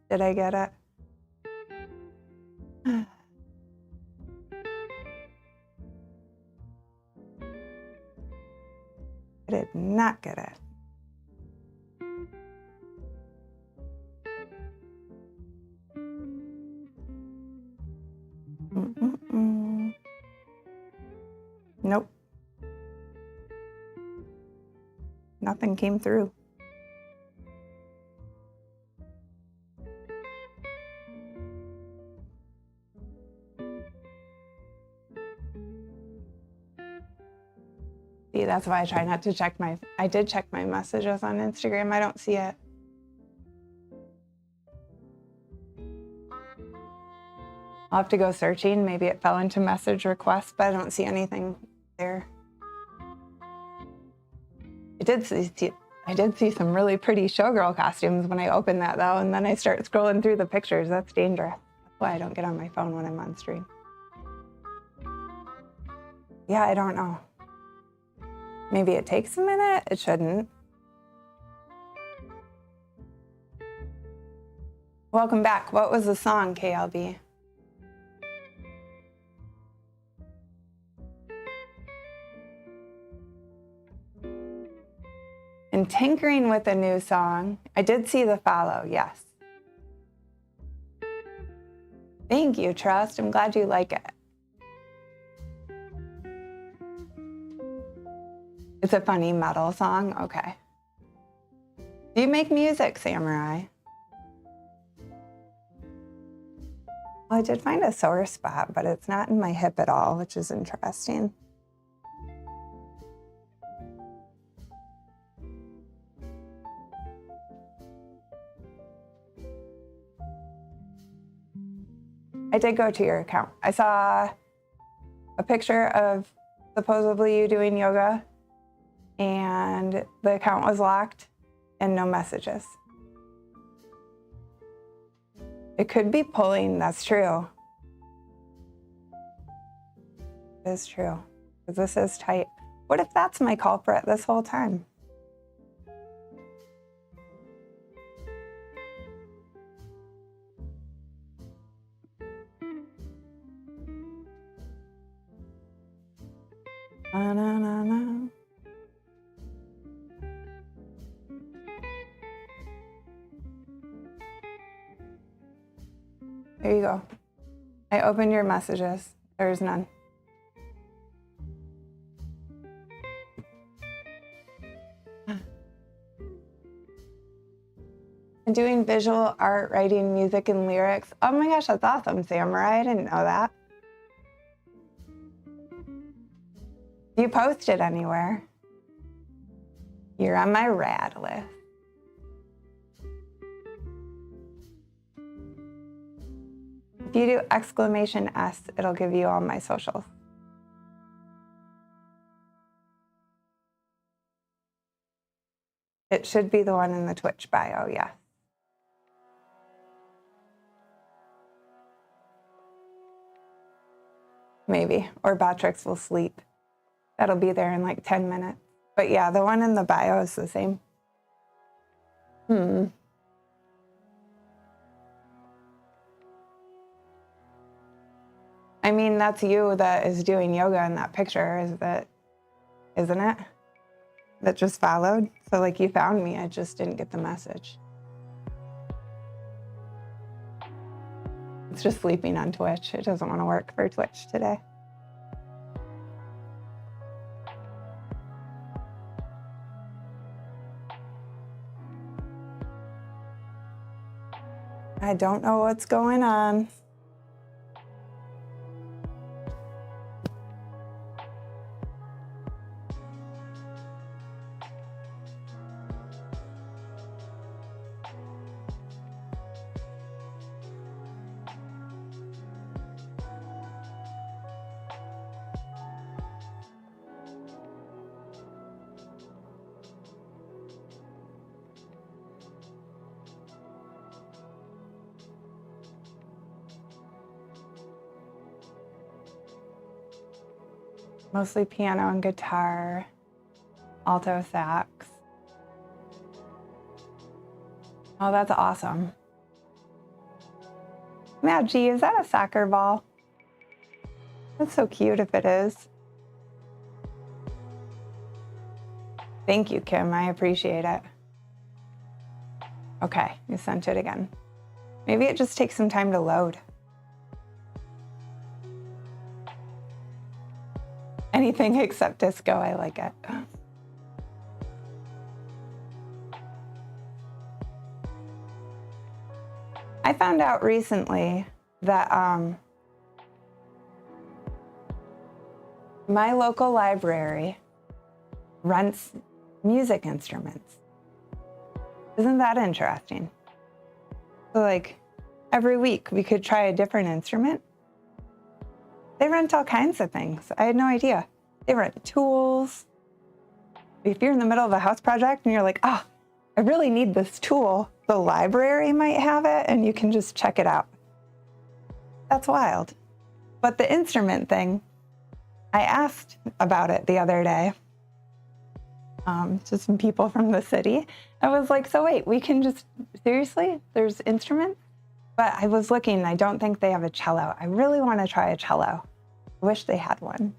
Did I get it? I did not get it. Nope. Nothing came through. See, that's why I try not to check I did check my messages on Instagram. I don't see it. I'll have to go searching. Maybe it fell into message requests, but I don't see anything there. I did see some really pretty showgirl costumes when I opened that though, and then I start scrolling through the pictures. That's dangerous. That's why I don't get on my phone when I'm on stream. Yeah, I don't know. Maybe it takes a minute. It shouldn't. Welcome back. What was the song, KLB? And tinkering with a new song. I did see the follow, yes. Thank you, Trust. I'm glad you like it. It's a funny metal song? Okay. Do you make music, Samurai? Well, I did find a sore spot, but it's not in my hip at all, which is interesting. I did go to your account. I saw a picture of supposedly you doing yoga, and the account was locked and no messages. It could be pulling, that's true. It is true, because this is tight. What if that's my culprit this whole time? Na, na, na, na. There you go. I opened your messages. There's none. I'm doing visual art, writing music and lyrics. Oh my gosh, that's awesome, Samurai. I didn't know that. Do you post it anywhere? You're on my rad list. If you do !S, it'll give you all my socials. It should be the one in the Twitch bio, yeah. Maybe, or Batrix will sleep. That'll be there in like 10 minutes. But yeah, the one in the bio is the same. I mean, that's you that is doing yoga in that picture, isn't it? That just followed. So like you found me, I just didn't get the message. It's just sleeping on Twitch. It doesn't want to work for Twitch today. I don't know what's going on. Mostly piano and guitar, alto sax. Oh, that's awesome. Maggie, is that a soccer ball? That's so cute if it is. Thank you, Kim. I appreciate it. Okay, you sent it again. Maybe it just takes some time to load. Anything except disco, I like it. I found out recently that my local library rents music instruments. Isn't that interesting? So like every week we could try a different instrument. They rent all kinds of things. I had no idea. They rent tools. If you're in the middle of a house project and you're like, oh, I really need this tool, the library might have it and you can just check it out. That's wild. But the instrument thing, I asked about it the other day to some people from the city. I was like, so wait, we can just, seriously, there's instruments? But I was looking, I don't think they have a cello. I really want to try a cello. I wish they had one.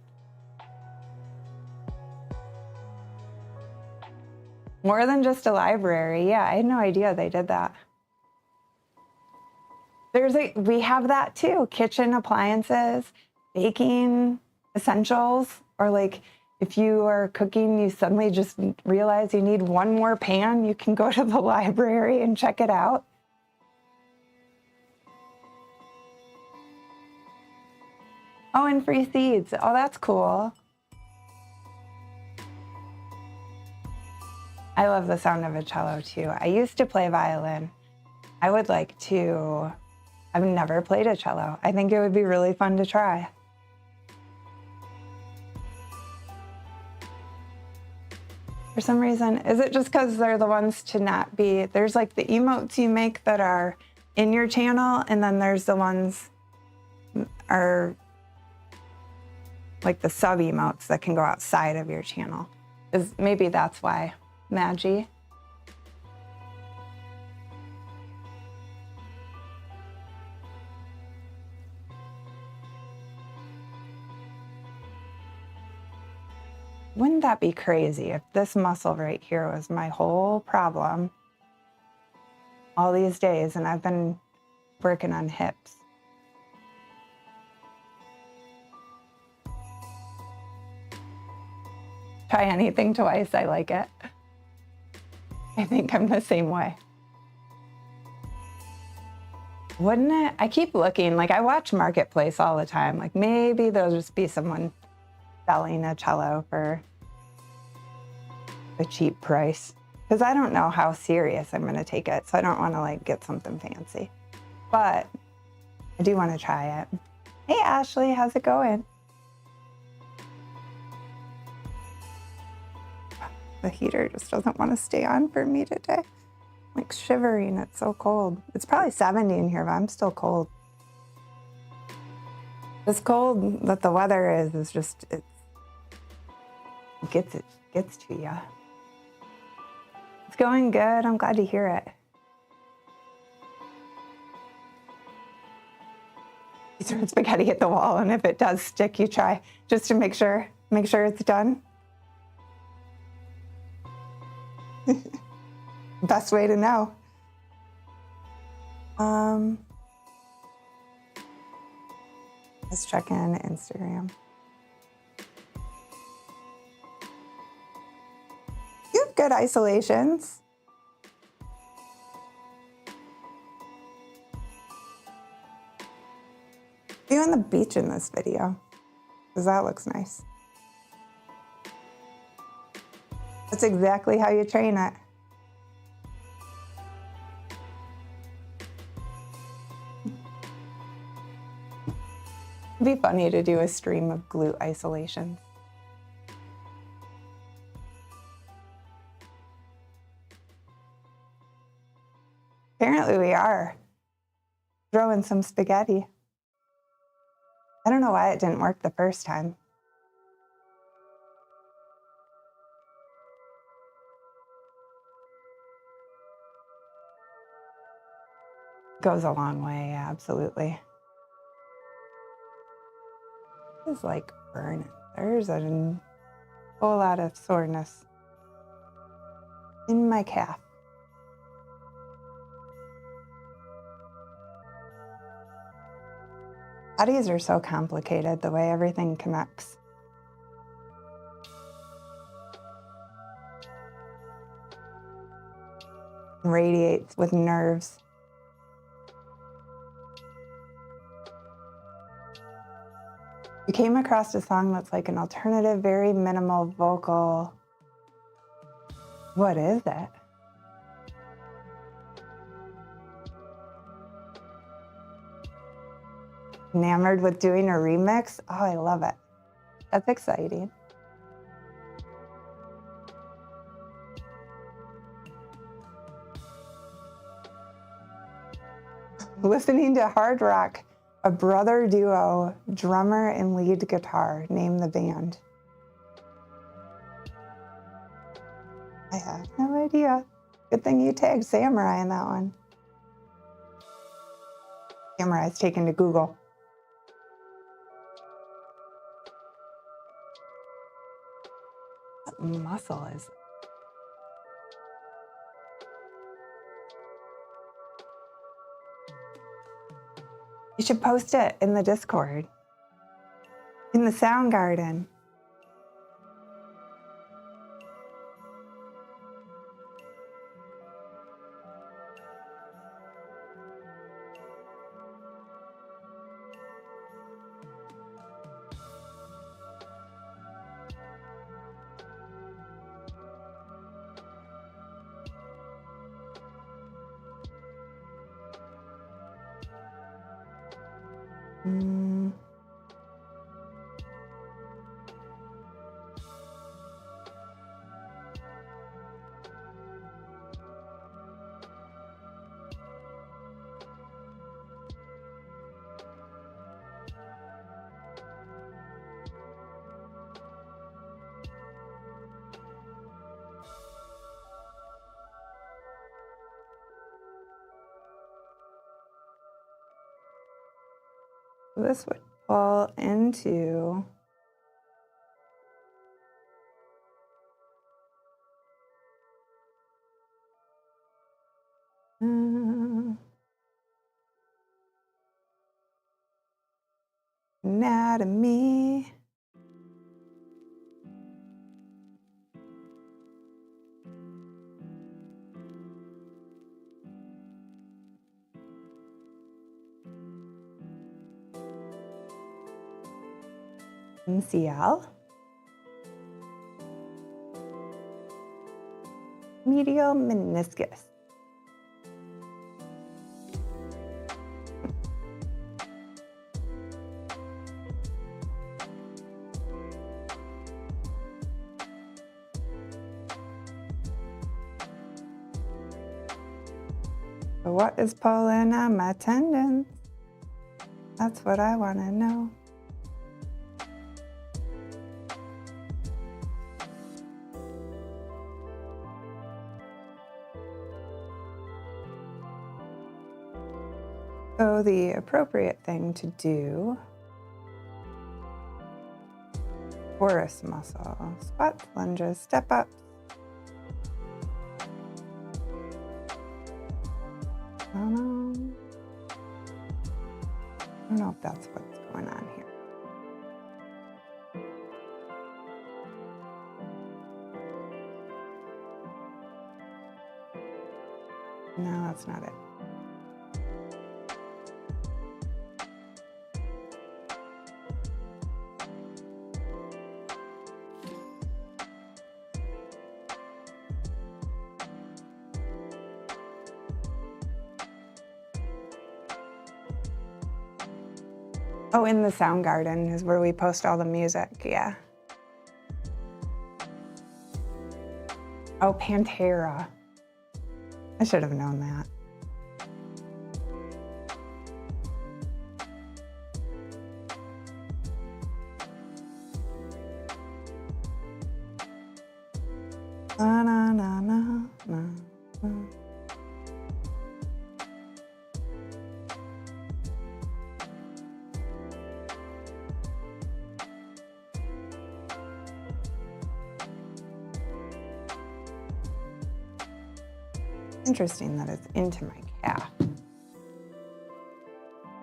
More than just a library. Yeah, I had no idea they did that. We have that too. Kitchen appliances, baking essentials, or like if you are cooking, you suddenly just realize you need one more pan, you can go to the library and check it out. Oh, and free seeds. Oh, that's cool. I love the sound of a cello too. I used to play violin. I would like to I've never played a cello. I think it would be really fun to try. For some reason, is it just because they're the ones to not be, there's like the emotes you make that are in your channel, and then there's the ones are like the sub emotes that can go outside of your channel. Maybe that's why. Magi. Wouldn't that be crazy if this muscle right here was my whole problem all these days, and I've been working on hips? Try anything twice, I like it. I think I'm the same way. Wouldn't it? I keep looking, like I watch Marketplace all the time. Like maybe there'll just be someone selling a cello for a cheap price. Because I don't know how serious I'm gonna take it, so I don't wanna like get something fancy. But I do wanna try it. Hey Ashley, how's it going? The heater just doesn't want to stay on for me today. I'm like shivering, it's so cold. It's probably 70 in here, but I'm still cold. This cold that the weather is just, it gets to you. It's going good, I'm glad to hear it. You throw spaghetti at the wall, and if it does stick, you try, just to make sure it's done. Best way to know. Let's check in Instagram. You have good isolations. Are you on the beach in this video? Because that looks nice. That's exactly how you train it. It'd be funny to do a stream of glute isolations. Apparently we are. Throwing some spaghetti. I don't know why it didn't work the first time. Goes a long way, absolutely. It's like burning. There's a whole lot of soreness in my calf. Bodies are so complicated, the way everything connects. Radiates with nerves. You came across a song that's like an alternative, very minimal vocal. What is it? Enamored with doing a remix? Oh, I love it. That's exciting. Listening to hard rock, a brother duo, drummer and lead guitar. Name the band. I have no idea. Good thing you tagged Samurai in that one. Samurai's taken to Google. What muscle is it? You should post it in the Discord, in the Sound Garden. This would fall into anatomy. MCL. Medial meniscus. So what is pulling on my tendons? That's what I want to know. So the appropriate thing to do, porous muscle, squats, lunges, step ups. I don't know if that's what's going on here. No, that's not it. Oh, in the sound garden is where we post all the music, yeah. Oh, Pantera. I should have known that. Na, na, na, na, na, na. Interesting that it's into my calf.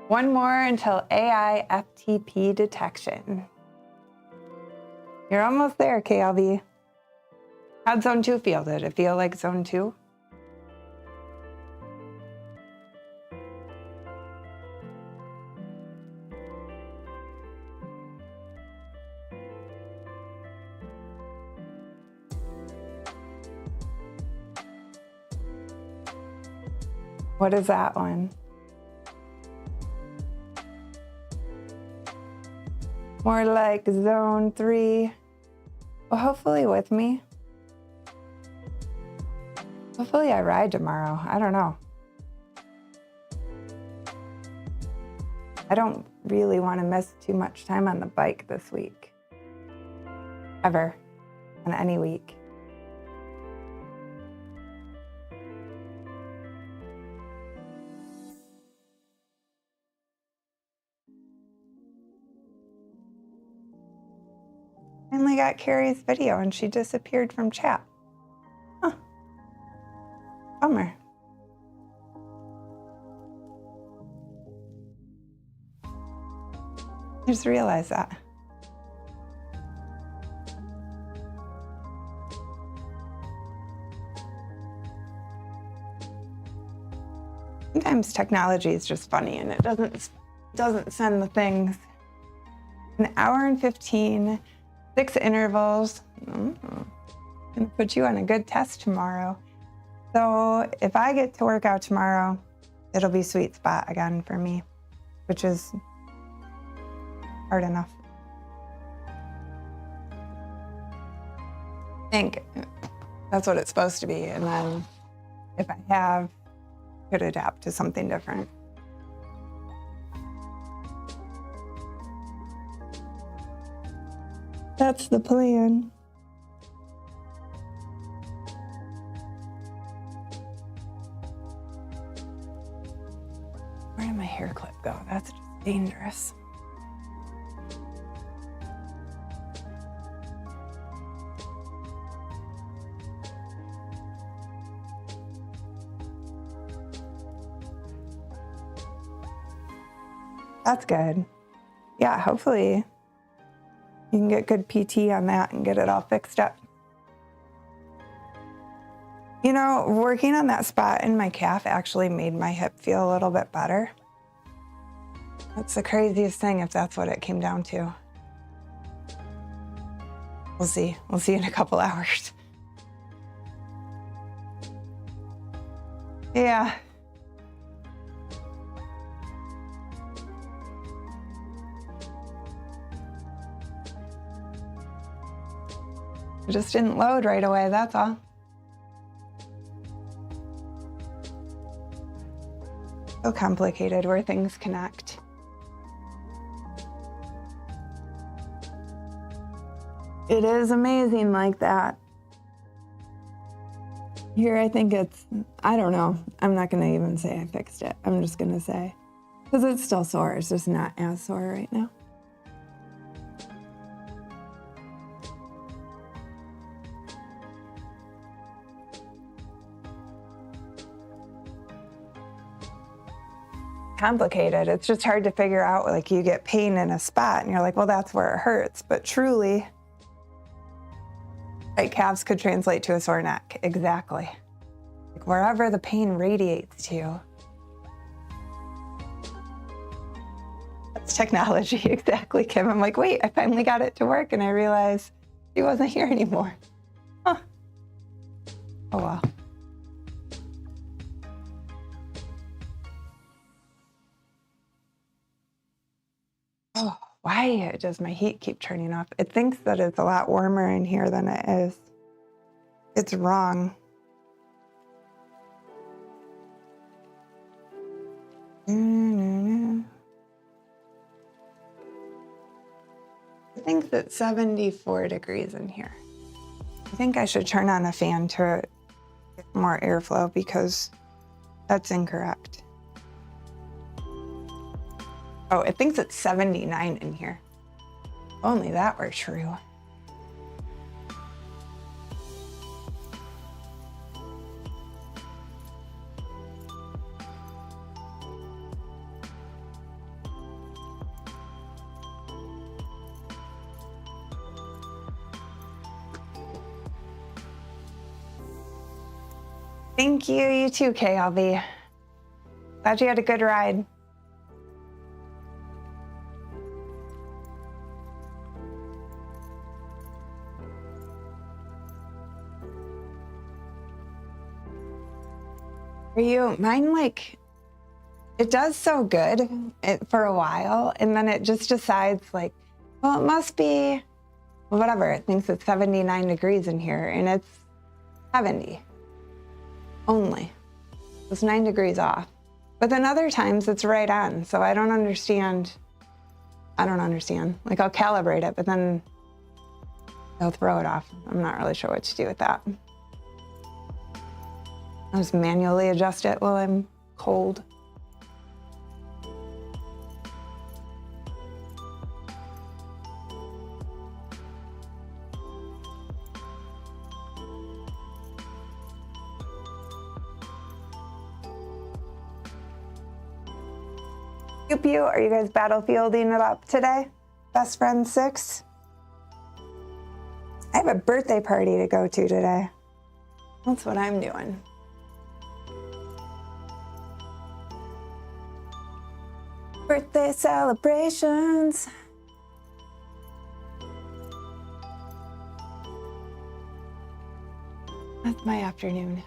One more until AI FTP detection. You're almost there, KLV. How'd zone 2 feel? Did it feel like zone 2? What is that one? More like zone 3. Well, hopefully with me. Hopefully I ride tomorrow. I don't know. I don't really want to miss too much time on the bike this week. Ever. On any week. Finally got Carrie's video and she disappeared from chat. Huh. Bummer. I just realized that. Sometimes technology is just funny and it doesn't send the things. An hour and 15, 6 intervals. Gonna put you on a good test tomorrow. So if I get to work out tomorrow, it'll be sweet spot again for me, which is hard enough. I think that's what it's supposed to be. And then if I have, could adapt to something different. That's the plan. Where did my hair clip go? That's just dangerous. That's good. Yeah, hopefully you can get good PT on that and get it all fixed up. You know, working on that spot in my calf actually made my hip feel a little bit better. That's the craziest thing if that's what it came down to. We'll see. We'll see in a couple hours. Yeah. It just didn't load right away, that's all. So complicated where things connect. It is amazing like that. Here, I think it's, I don't know. I'm not gonna even say I fixed it. I'm just gonna say, because it's still sore, it's just not as sore right now. Complicated. It's just hard to figure out, like you get pain in a spot and you're like, well, that's where it hurts. But truly, right calves could translate to a sore neck. Exactly. Like wherever the pain radiates to. That's technology. Exactly, Kim. I'm like, wait, I finally got it to work and I realized she wasn't here anymore. Huh. Oh, well. Oh, why does my heat keep turning off? It thinks that it's a lot warmer in here than it is. It's wrong. It thinks it's 74 degrees in here. I think I should turn on a fan to get more airflow because that's incorrect. Oh, it thinks it's 79 in here. If only that were true. Thank you, you too, KLV. Glad you had a good ride. For you, mine like, it does so good for a while, and then it just decides like, well, it must be, well, whatever. It thinks it's 79 degrees in here, and it's 70 only. It's 9 degrees off. But then other times it's right on, so I don't understand. Like I'll calibrate it, but then they'll throw it off. I'm not really sure what to do with that. I'll just manually adjust it while I'm cold. Pew pew, are you guys battlefielding it up today? Best friend 6? I have a birthday party to go to today. That's what I'm doing. Birthday celebrations. That's my afternoon.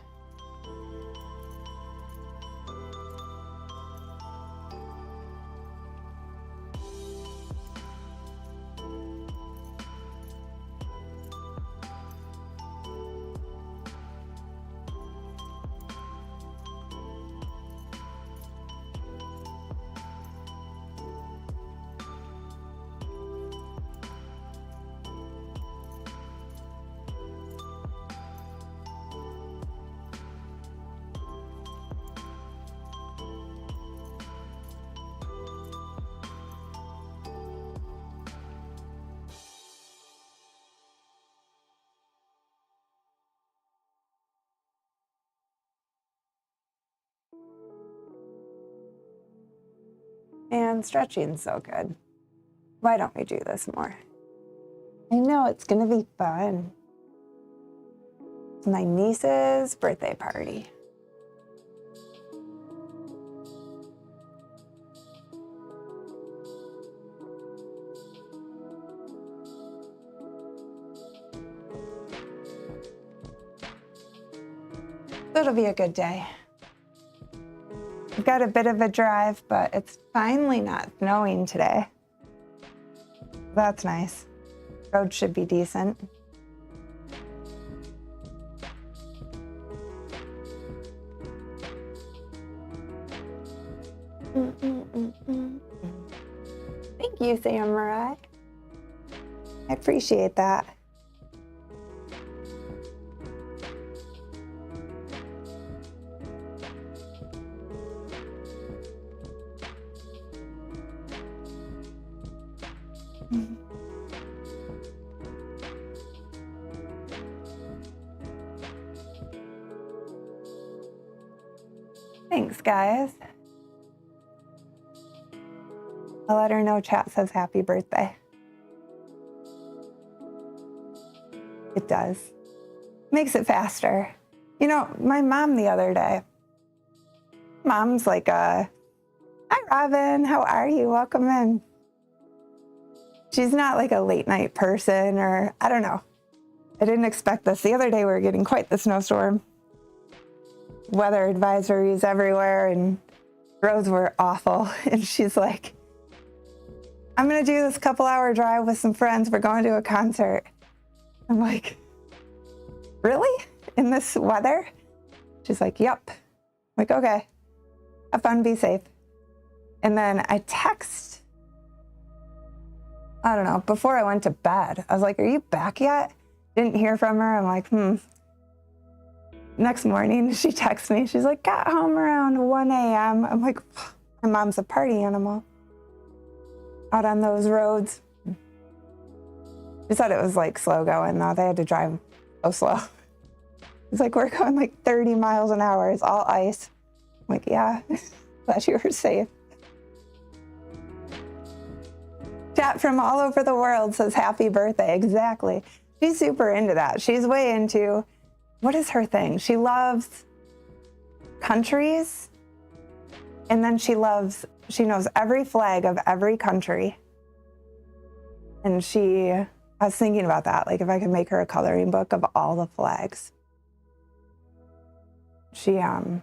And stretching's so good. Why don't we do this more? I know it's gonna be fun. It's my niece's birthday party. It'll be a good day. I've got a bit of a drive, but it's finally not snowing today. That's nice. Road should be decent. Thank you, Samurai. I appreciate that. Thanks, guys. I'll let her know chat says happy birthday. It does. Makes it faster. You know, my mom the other day, mom's like, hi, Robin, how are you? Welcome in. She's not like a late night person, or I don't know. I didn't expect this. The other day we were getting quite the snowstorm. Weather advisories everywhere and roads were awful. And she's like, I'm gonna do this couple-hour drive with some friends. We're going to a concert. I'm like, really? In this weather? She's like, yep. I'm like, okay, have fun, be safe. And then I text, I don't know, before I went to bed. I was like, are you back yet? Didn't hear from her. I'm like, Next morning, she texts me. She's like, got home around 1 a.m. I'm like, my mom's a party animal out on those roads. She said it was like slow going though. They had to drive so slow. It's like, we're going like 30 miles an hour. It's all ice. I'm like, yeah, glad you were safe. Chat from all over the world says happy birthday. Exactly. She's super into that. She's way into, what is her thing? She loves countries. And then she knows every flag of every country. And I was thinking about that, like if I could make her a coloring book of all the flags. I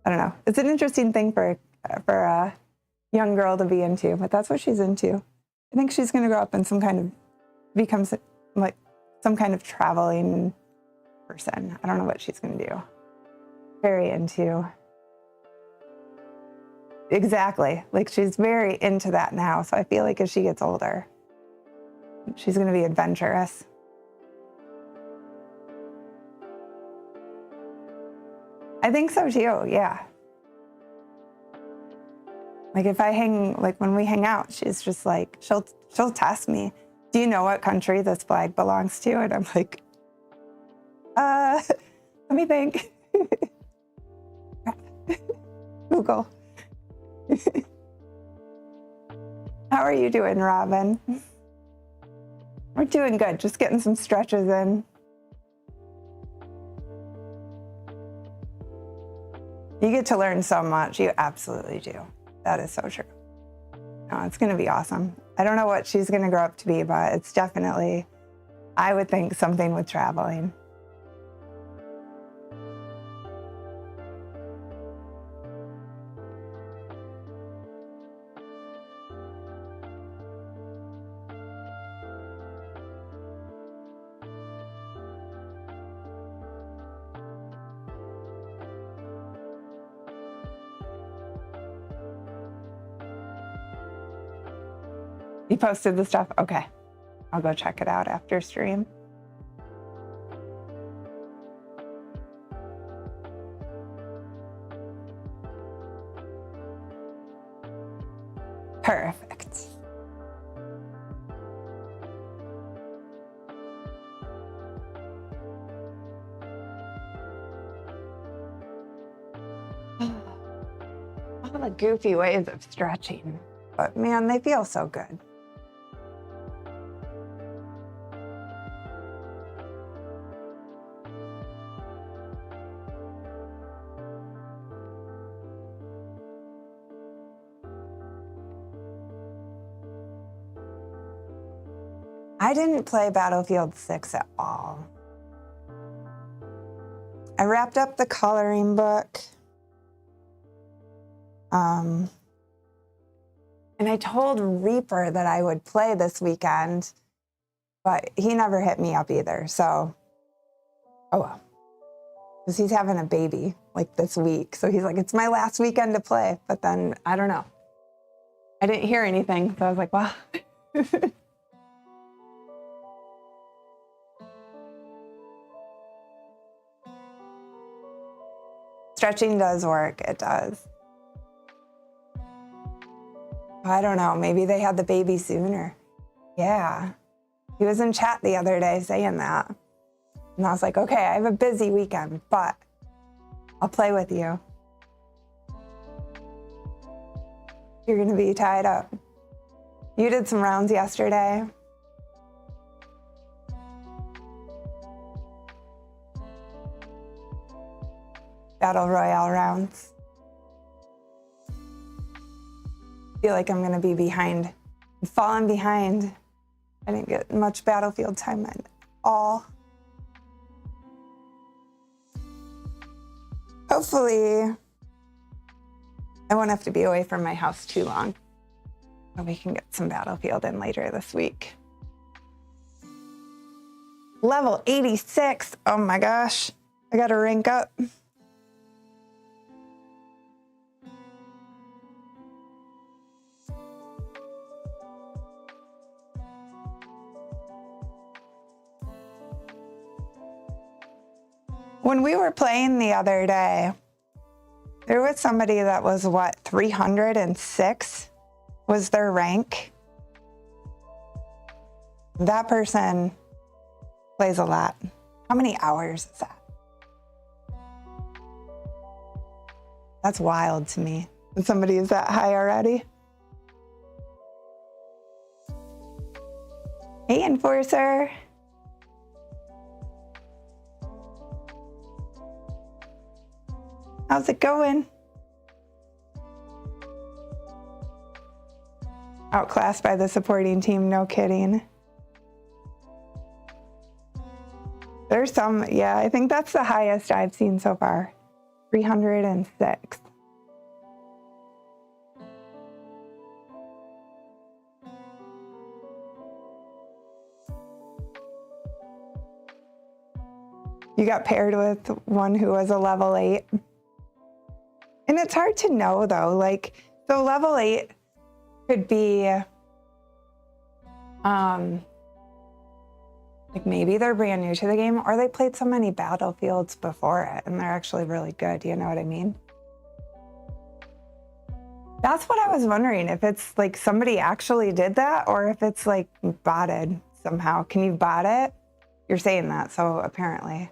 don't know. It's an interesting thing for a young girl to be into, but that's what she's into. I think she's going to grow up and become like some kind of traveling person. I don't know what she's going to do. Very into. Exactly. Like she's very into that now. So I feel like as she gets older, she's going to be adventurous. I think so too. Yeah. Like when we hang out, she's just like, she'll test me. Do you know what country this flag belongs to? And I'm like, let me think. Google. How are you doing, Robin? We're doing good. Just getting some stretches in. You get to learn so much. You absolutely do. That is so true. No, it's going to be awesome. I don't know what she's going to grow up to be, but it's definitely, I would think, something with traveling. You posted the stuff? Okay. I'll go check it out after stream. Perfect. all the goofy ways of stretching, but man, they feel so good. I didn't play Battlefield 6 at all. I wrapped up the coloring book. And I told Reaper that I would play this weekend, but he never hit me up either, so, oh well. Because he's having a baby, like, this week. So he's like, it's my last weekend to play. But then, I don't know. I didn't hear anything, so I was like, well. Stretching does work, it does. I don't know, maybe they had the baby sooner. Yeah. He was in chat the other day saying that. And I was like, okay, I have a busy weekend, but I'll play with you. You're gonna be tied up. You did some rounds yesterday. Battle Royale rounds. I feel like I'm gonna be behind. I'm falling behind. I didn't get much Battlefield time at all. Hopefully, I won't have to be away from my house too long. So we can get some Battlefield in later this week. Level 86, oh my gosh. I gotta rank up. When we were playing the other day, there was somebody that was, what, 306 was their rank. That person plays a lot. How many hours is that? That's wild to me. That somebody is that high already. Hey, Enforcer. How's it going? Outclassed by the supporting team, no kidding. There's some, yeah, I think that's the highest I've seen so far. 306. You got paired with one who was a level 8. And it's hard to know though, like, so level 8 could be, like maybe they're brand new to the game or they played so many Battlefields before it and they're actually really good, you know what I mean? That's what I was wondering, if it's like somebody actually did that or if it's like botted somehow. Can you bot it? You're saying that, so apparently.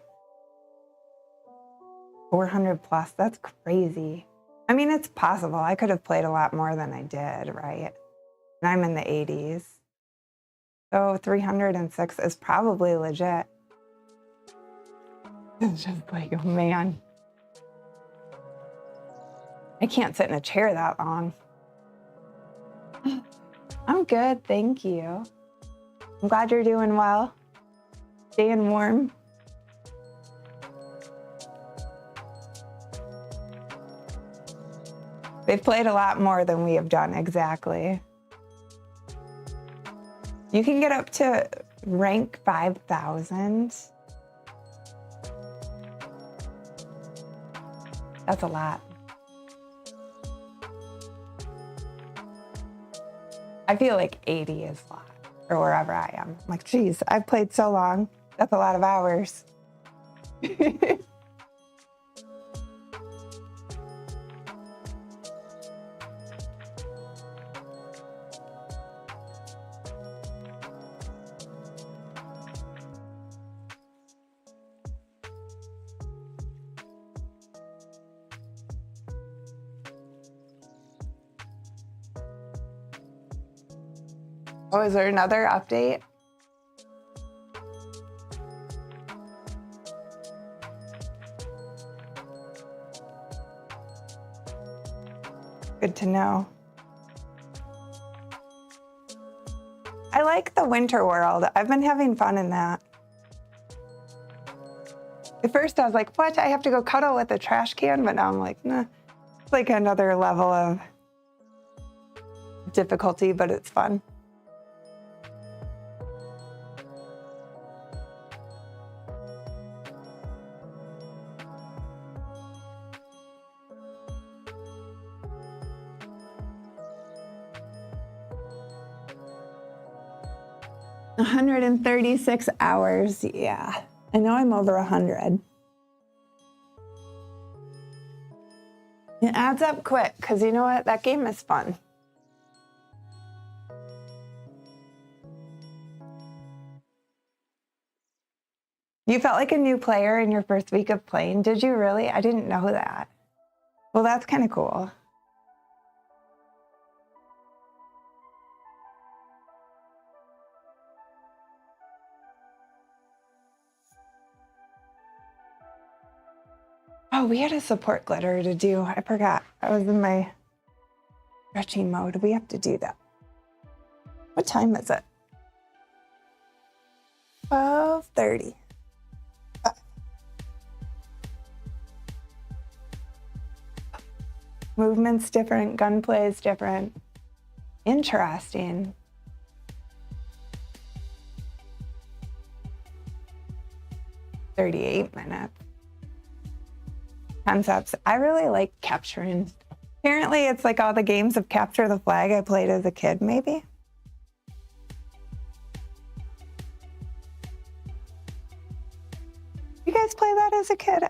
400 plus, that's crazy. I mean, it's possible. I could have played a lot more than I did, right? And I'm in the 80s. So 306 is probably legit. It's just like, oh man. I can't sit in a chair that long. I'm good, thank you. I'm glad you're doing well. Staying warm. They've played a lot more than we have done, exactly. You can get up to rank 5,000. That's a lot. I feel like 80 is a lot, or wherever I am. I'm like, geez, I've played so long. That's a lot of hours. Oh, is there another update? Good to know. I like the winter world. I've been having fun in that. At first I was like, what? I have to go cuddle with a trash can? But now I'm like, nah. It's like another level of difficulty, but it's fun. $136 hours, yeah. I know I'm over 100. It adds up quick, because you know what? That game is fun. You felt like a new player in your first week of playing. Did you really? I didn't know that. Well, that's kind of cool. Oh, we had a support glitter to do. I forgot. I was in my stretching mode. We have to do that. What time is it? 12:30. Movement's different, gunplay is different. Interesting. $38. Concepts. I really like capturing. Apparently it's like all the games of capture the flag I played as a kid, maybe. You guys play that as a kid?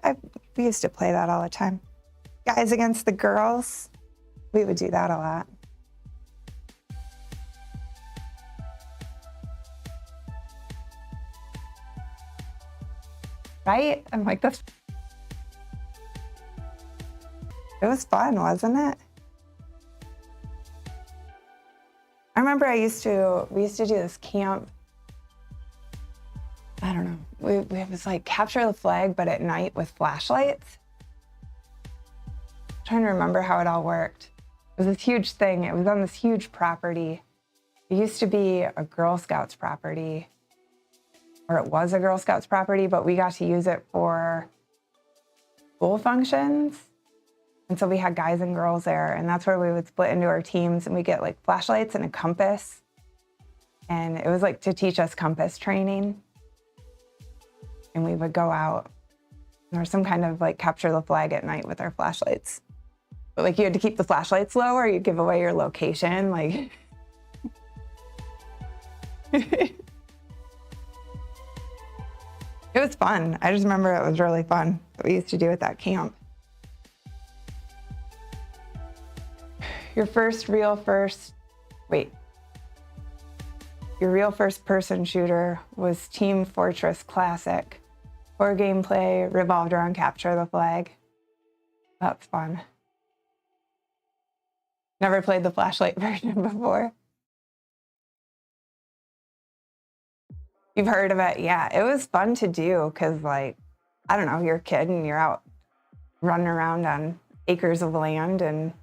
We used to play that all the time. Guys against the girls. We would do that a lot. Right? I'm like, that's... It was fun, wasn't it? I remember we used to do this camp. I don't know. It was like capture the flag, but at night with flashlights. I'm trying to remember how it all worked. It was this huge thing. It was on this huge property. It used to be a Girl Scouts property, or it was a Girl Scouts property, but we got to use it for school functions. And so we had guys and girls there, and that's where we would split into our teams, and we get like flashlights and a compass. And it was like to teach us compass training. And we would go out. There was some kind of like capture the flag at night with our flashlights. But like you had to keep the flashlights low or you give away your location. Like, it was fun. I just remember it was really fun that we used to do at that camp. Your real first person shooter was Team Fortress Classic. Core gameplay revolved around capture the flag. That's fun. Never played the flashlight version before. You've heard of it? Yeah, it was fun to do because, like, I don't know, you're a kid and you're out running around on acres of land and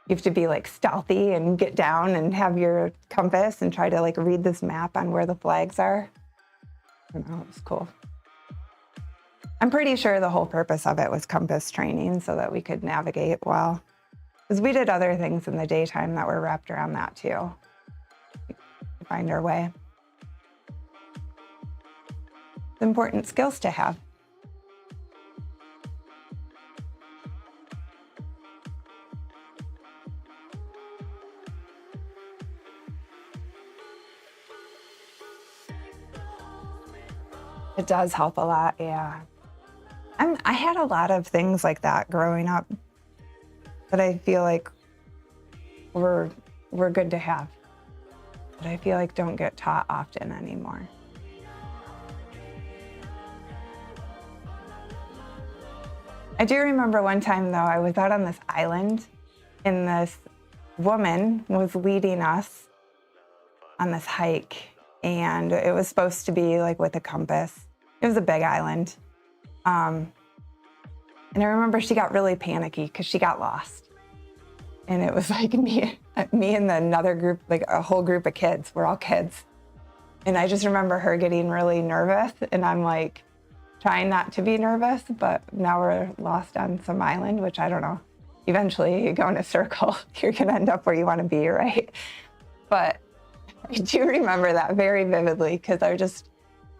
you have to be like stealthy and get down and have your compass and try to like read this map on where the flags are. I don't know, it was cool. I'm pretty sure the whole purpose of it was compass training so that we could navigate well. Because we did other things in the daytime that were wrapped around that too. To find our way. It's important skills to have. It does help a lot, yeah. I had a lot of things like that growing up that I feel like were good to have, but I feel like don't get taught often anymore. I do remember one time though, I was out on this island and this woman was leading us on this hike, and it was supposed to be like with a compass. It was a big island. And I remember she got really panicky because she got lost. And it was like me and another group, like a whole group of kids. We're all kids. And I just remember her getting really nervous, and I'm like trying not to be nervous, but now we're lost on some island, which I don't know. Eventually you go in a circle, you're gonna end up where you wanna be, right? But I do remember that very vividly because I just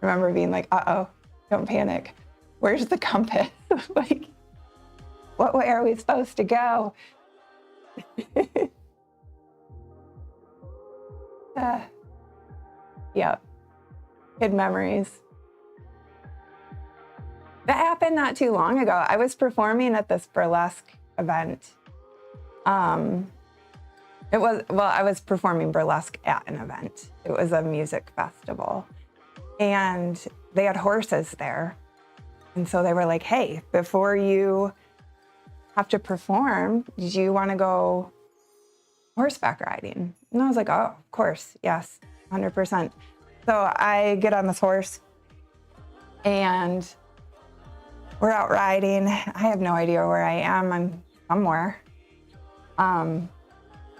remember being like, uh-oh, don't panic. Where's the compass? Like, what way are we supposed to go? Yeah, good memories. That happened not too long ago. I was performing at this burlesque event. I was performing burlesque at an event. It was a music festival. And they had horses there. And so they were like, hey, before you have to perform, do you want to go horseback riding? And I was like, oh, of course, yes, 100%. So I get on this horse and we're out riding. I have no idea where I am. I'm somewhere. And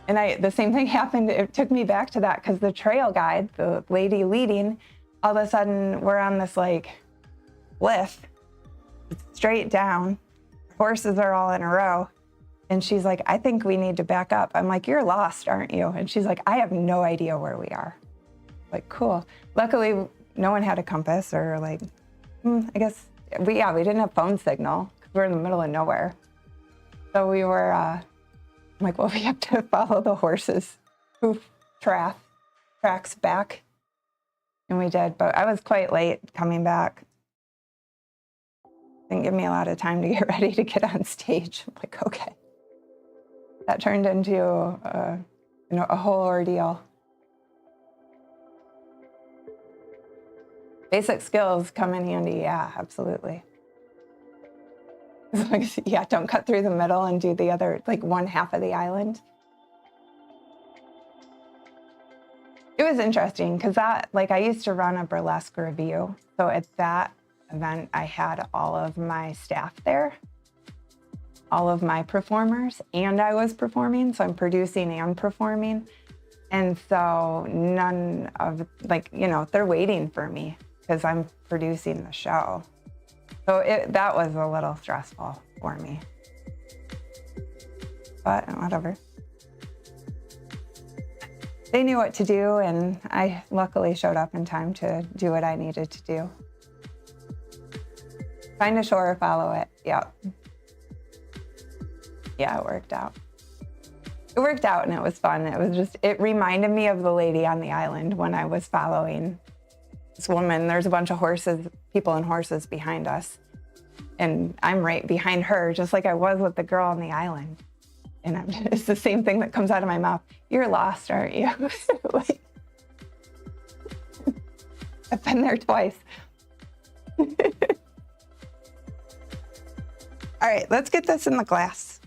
the same thing happened. It took me back to that because the trail guide, the lady leading, all of a sudden we're on this like cliff, straight down. Horses are all in a row. And she's like, I think we need to back up. I'm like, you're lost, aren't you? And she's like, I have no idea where we are. Like, cool. Luckily, no one had a compass or like, I guess, we didn't have phone signal because we're in the middle of nowhere. So we were, I'm like, well, we have to follow the horses' tracks back. And we did, but I was quite late coming back. Didn't give me a lot of time to get ready to get on stage. I'm like, okay. That turned into a whole ordeal. Basic skills come in handy, yeah, absolutely. As long as, yeah, don't cut through the middle and do the other, like one half of the island. It was interesting because I used to run a burlesque review. So at that event, I had all of my staff there, all of my performers, and I was performing. So I'm producing and performing. And so none of, they're waiting for me because I'm producing the show. So that was a little stressful for me. But whatever. They knew what to do, and I luckily showed up in time to do what I needed to do. Find a shore or follow it, yep. Yeah, it worked out. It worked out and it was fun. It reminded me of the lady on the island when I was following this woman. There's a bunch of people and horses behind us. And I'm right behind her, just like I was with the girl on the island. And it's the same thing that comes out of my mouth. You're lost, aren't you? I've been there twice. All right, let's get this in the glass.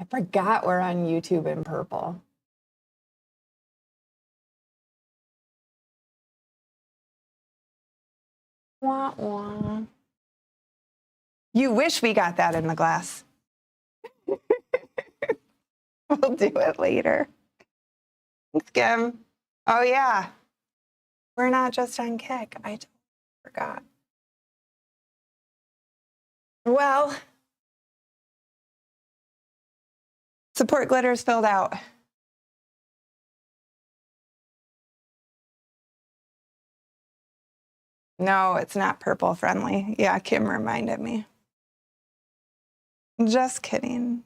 I forgot we're on YouTube in purple. Wah, wah. You wish we got that in the glass. We'll do it later. Thanks, Kim. Oh, yeah. We're not just on Kick. I totally forgot. Well, support glitter's filled out. No, it's not purple friendly. Yeah, Kim reminded me. Just kidding.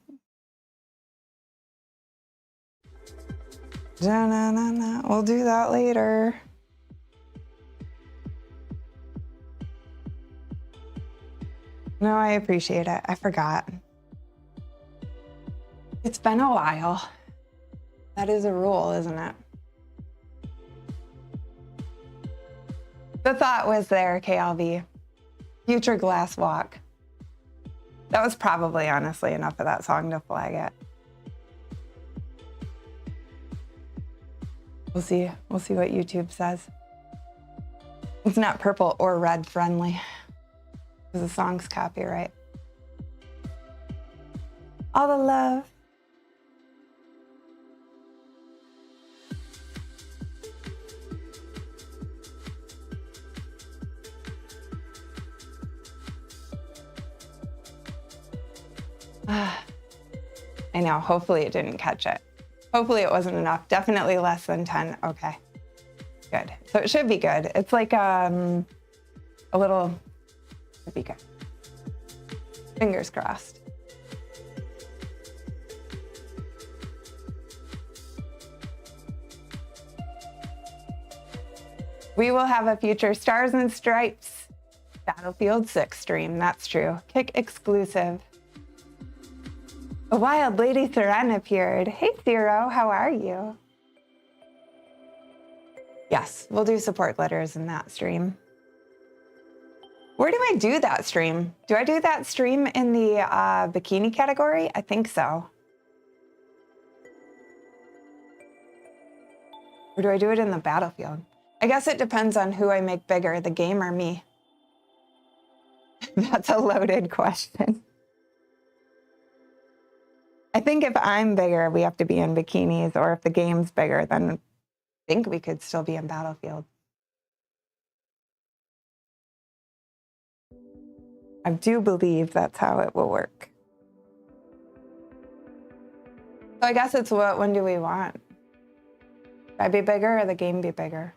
Da-na-na-na. We'll do that later. No, I appreciate it. I forgot. It's been a while. That is a rule, isn't it? The thought was there, KLV. Future Glass Walk. That was probably, honestly, enough of that song to flag it. We'll see. We'll see what YouTube says. It's not purple or red friendly because the song's copyright. All the love. I know, hopefully it didn't catch it. Hopefully it wasn't enough. Definitely less than 10. Okay, good. So it should be good. It's like a little, should be good. Fingers crossed. We will have a future Stars and Stripes Battlefield 6 stream. That's true. Kick exclusive. A wild lady Sirène appeared. Hey, Zero, how are you? Yes, we'll do support glitters in that stream. Where do I do that stream? Do I do that stream in the bikini category? I think so. Or do I do it in the battlefield? I guess it depends on who I make bigger, the game or me. That's a loaded question. I think if I'm bigger, we have to be in bikinis, or if the game's bigger, then I think we could still be in Battlefield. I do believe that's how it will work. So I guess it's what one do we want? Should I be bigger or the game be bigger?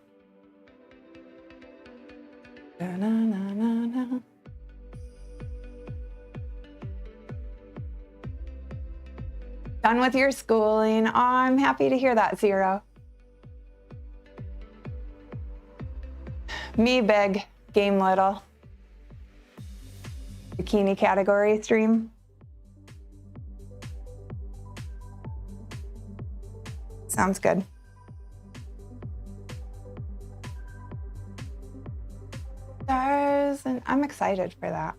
Da-na-na-na-na. Done with your schooling. Oh, I'm happy to hear that, Zero. Me big, game little. Bikini category stream. Sounds good. Stars, and I'm excited for that.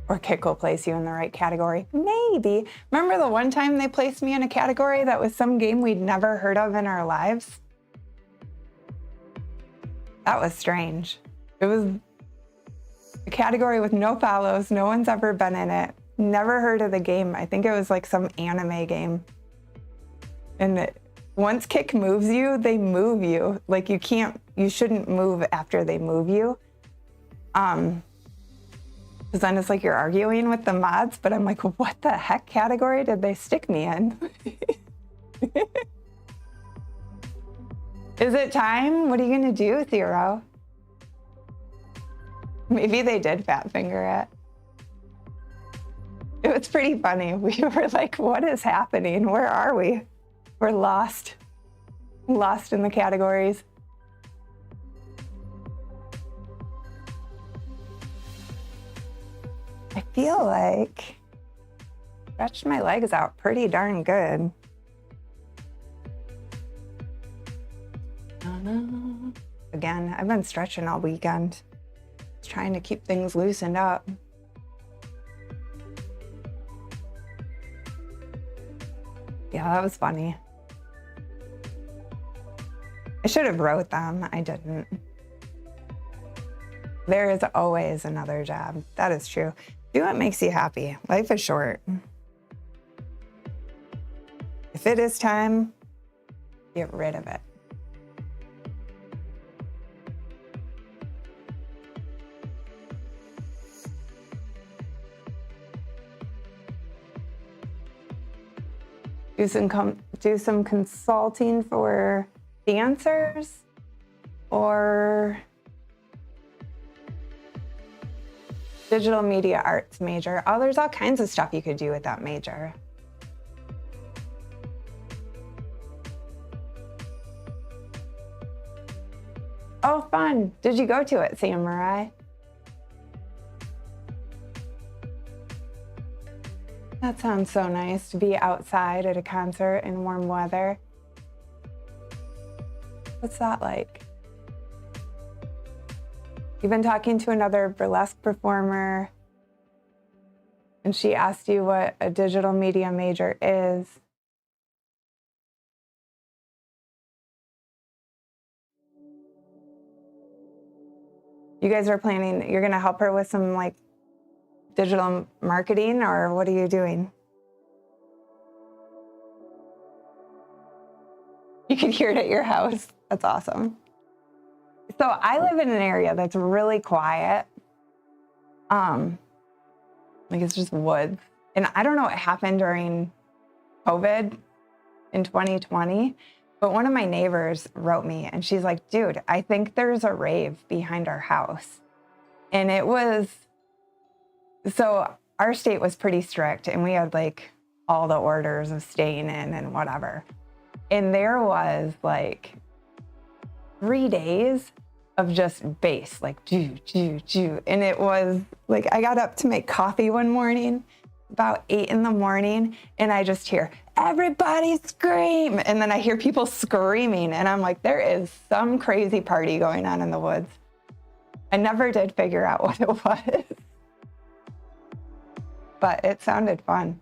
Or Kick will place you in the right category. Maybe. Remember the one time they placed me in a category that was some game we'd never heard of in our lives? That was strange. It was a category with no follows. No one's ever been in it. Never heard of the game. I think it was like some anime game. And once Kick moves you, they move you. Like you shouldn't move after they move you. Because then it's like you're arguing with the mods, but I'm like, what the heck category did they stick me in? Is it time? What are you gonna do, Zero? Maybe they did fat finger it. It was pretty funny. We were like, what is happening? Where are we? We're lost. Lost in the categories. I feel like I stretched my legs out pretty darn good. Again, I've been stretching all weekend. Just trying to keep things loosened up. Yeah, that was funny. I should have wrote them. I didn't. There is always another job. That is true. Do what makes you happy. Life is short. If it is time, get rid of it. do some consulting for dancers, or digital media arts major. Oh, there's all kinds of stuff you could do with that major. Oh, fun. Did you go to it, Samurai? That sounds so nice, to be outside at a concert in warm weather. What's that like? You've been talking to another burlesque performer, and she asked you what a digital media major is. You guys are planning, you're gonna help her with some like digital marketing, or what are you doing? You can hear it at your house. That's awesome. So I live in an area that's really quiet. Like it's just woods. And I don't know what happened during COVID in 2020, but one of my neighbors wrote me and she's like, dude, I think there's a rave behind our house. And it was, so our state was pretty strict and we had like all the orders of staying in and whatever. And there was like 3 days of just bass, like do, do, do. And it was like, I got up to make coffee one morning, about 8 in the morning, and I just hear, everybody scream. And then I hear people screaming and I'm like, there is some crazy party going on in the woods. I never did figure out what it was, but it sounded fun.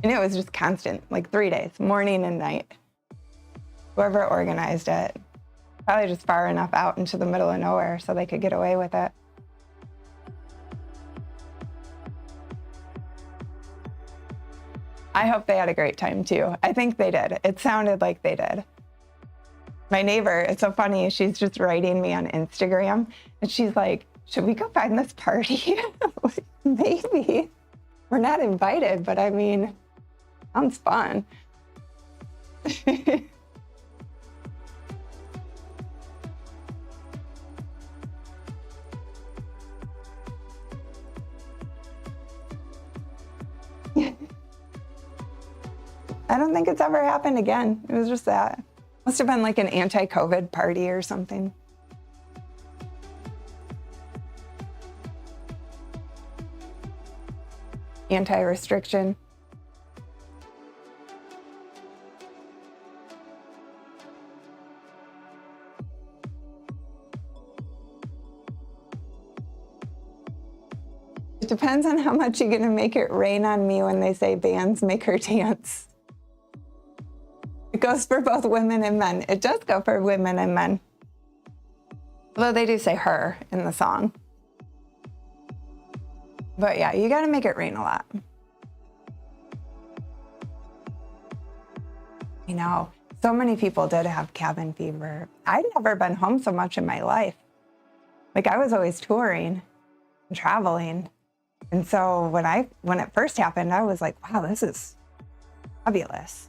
And it was just constant, like 3 days, morning and night. Whoever organized it, probably just far enough out into the middle of nowhere so they could get away with it. I hope they had a great time too. I think they did. It sounded like they did. My neighbor, it's so funny, she's just writing me on Instagram and she's like, should we go find this party? Like, maybe. We're not invited, but I mean, sounds fun. I don't think it's ever happened again. It was just that. Must have been like an anti-COVID party or something. Anti-restriction. It depends on how much you're gonna make it rain on me when they say bands make her dance. It goes for both women and men. It does go for women and men. Although they do say her in the song. But yeah, you gotta make it rain a lot. You know, so many people did have cabin fever. I'd never been home so much in my life. Like I was always touring and traveling. And so when it first happened, I was like, wow, this is fabulous.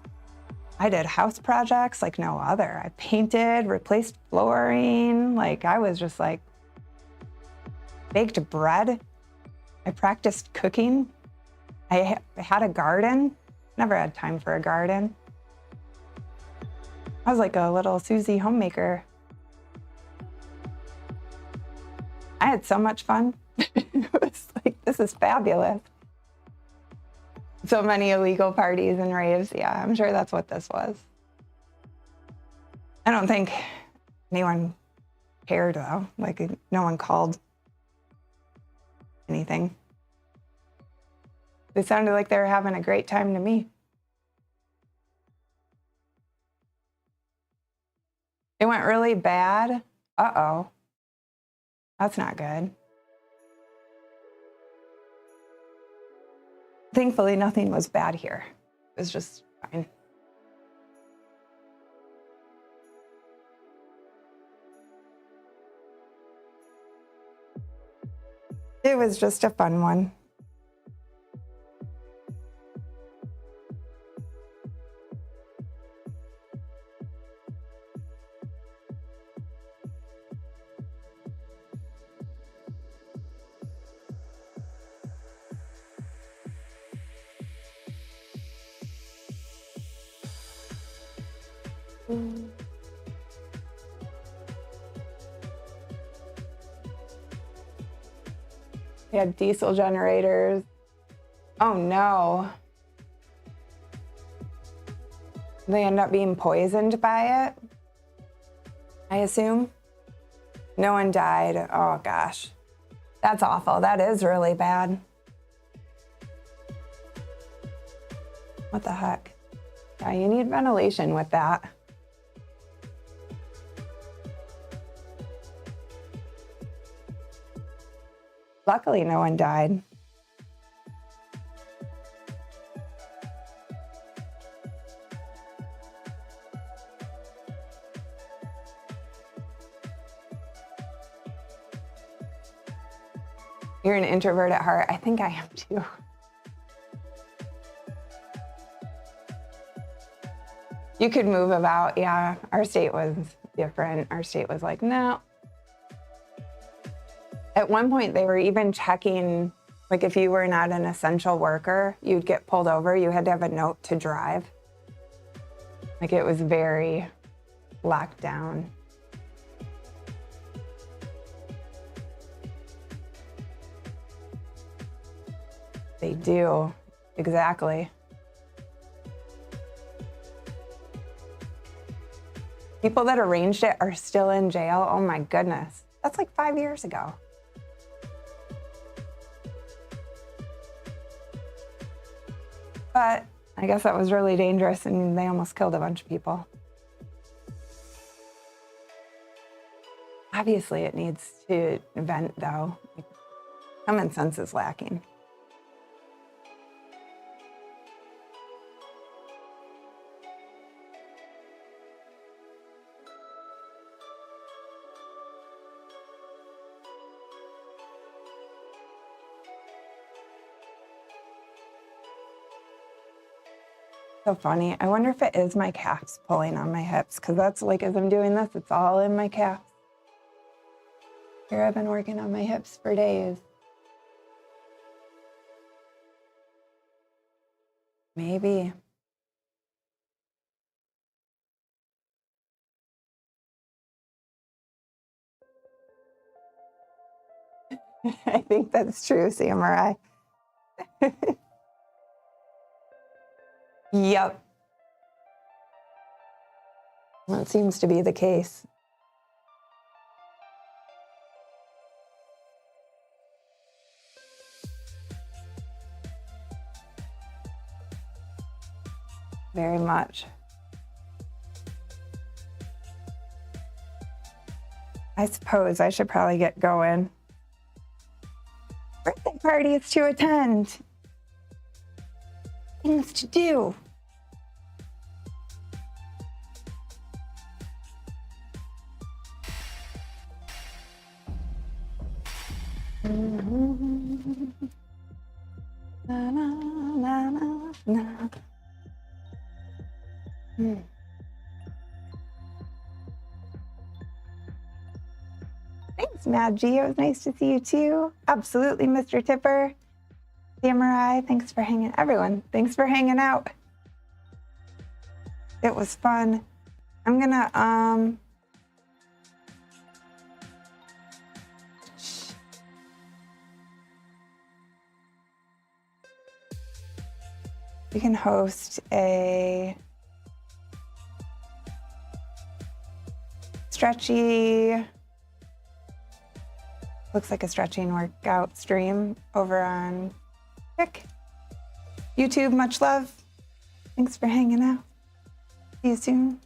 I did house projects like no other. I painted, replaced flooring. Like I was just like, baked bread. I practiced cooking. I had a garden. Never had time for a garden. I was like a little Susie homemaker. I had so much fun. It was like, this is fabulous. So many illegal parties and raves. Yeah, I'm sure that's what this was. I don't think anyone cared though. Like no one called anything. They sounded like they were having a great time to me. It went really bad. Uh-oh. That's not good. Thankfully, nothing was bad here. It was just fine. It was just a fun one. They had diesel generators. Oh no. They end up being poisoned by it, I assume. No one died. Oh gosh. That's awful. That is really bad. What the heck? Yeah, you need ventilation with that. Luckily, no one died. You're an introvert at heart. I think I am too. You could move about. Yeah, our state was different. Our state was like, no. At one point, they were even checking, like if you were not an essential worker, you'd get pulled over. You had to have a note to drive. Like it was very locked down. They do, exactly. People that arranged it are still in jail. Oh my goodness. That's like 5 years ago. But I guess that was really dangerous and they almost killed a bunch of people. Obviously it needs to vent though. Common sense is lacking. So funny. I wonder if it is my calves pulling on my hips, because that's like, as I'm doing this, it's all in my calves. Here I've been working on my hips for days. Maybe. I think that's true, Samurai. Yep. That seems to be the case. Very much. I suppose I should probably get going. Birthday parties to attend. Things to do. Na, na, na, na, na. Thanks, Mad G. It was nice to see you too. Absolutely, Mr. Tipper. Samurai, thanks for hanging. Everyone, thanks for hanging out. It was fun. I'm gonna we can host a stretchy, looks like a stretching workout stream over on Kick. YouTube, much love. Thanks for hanging out. See you soon.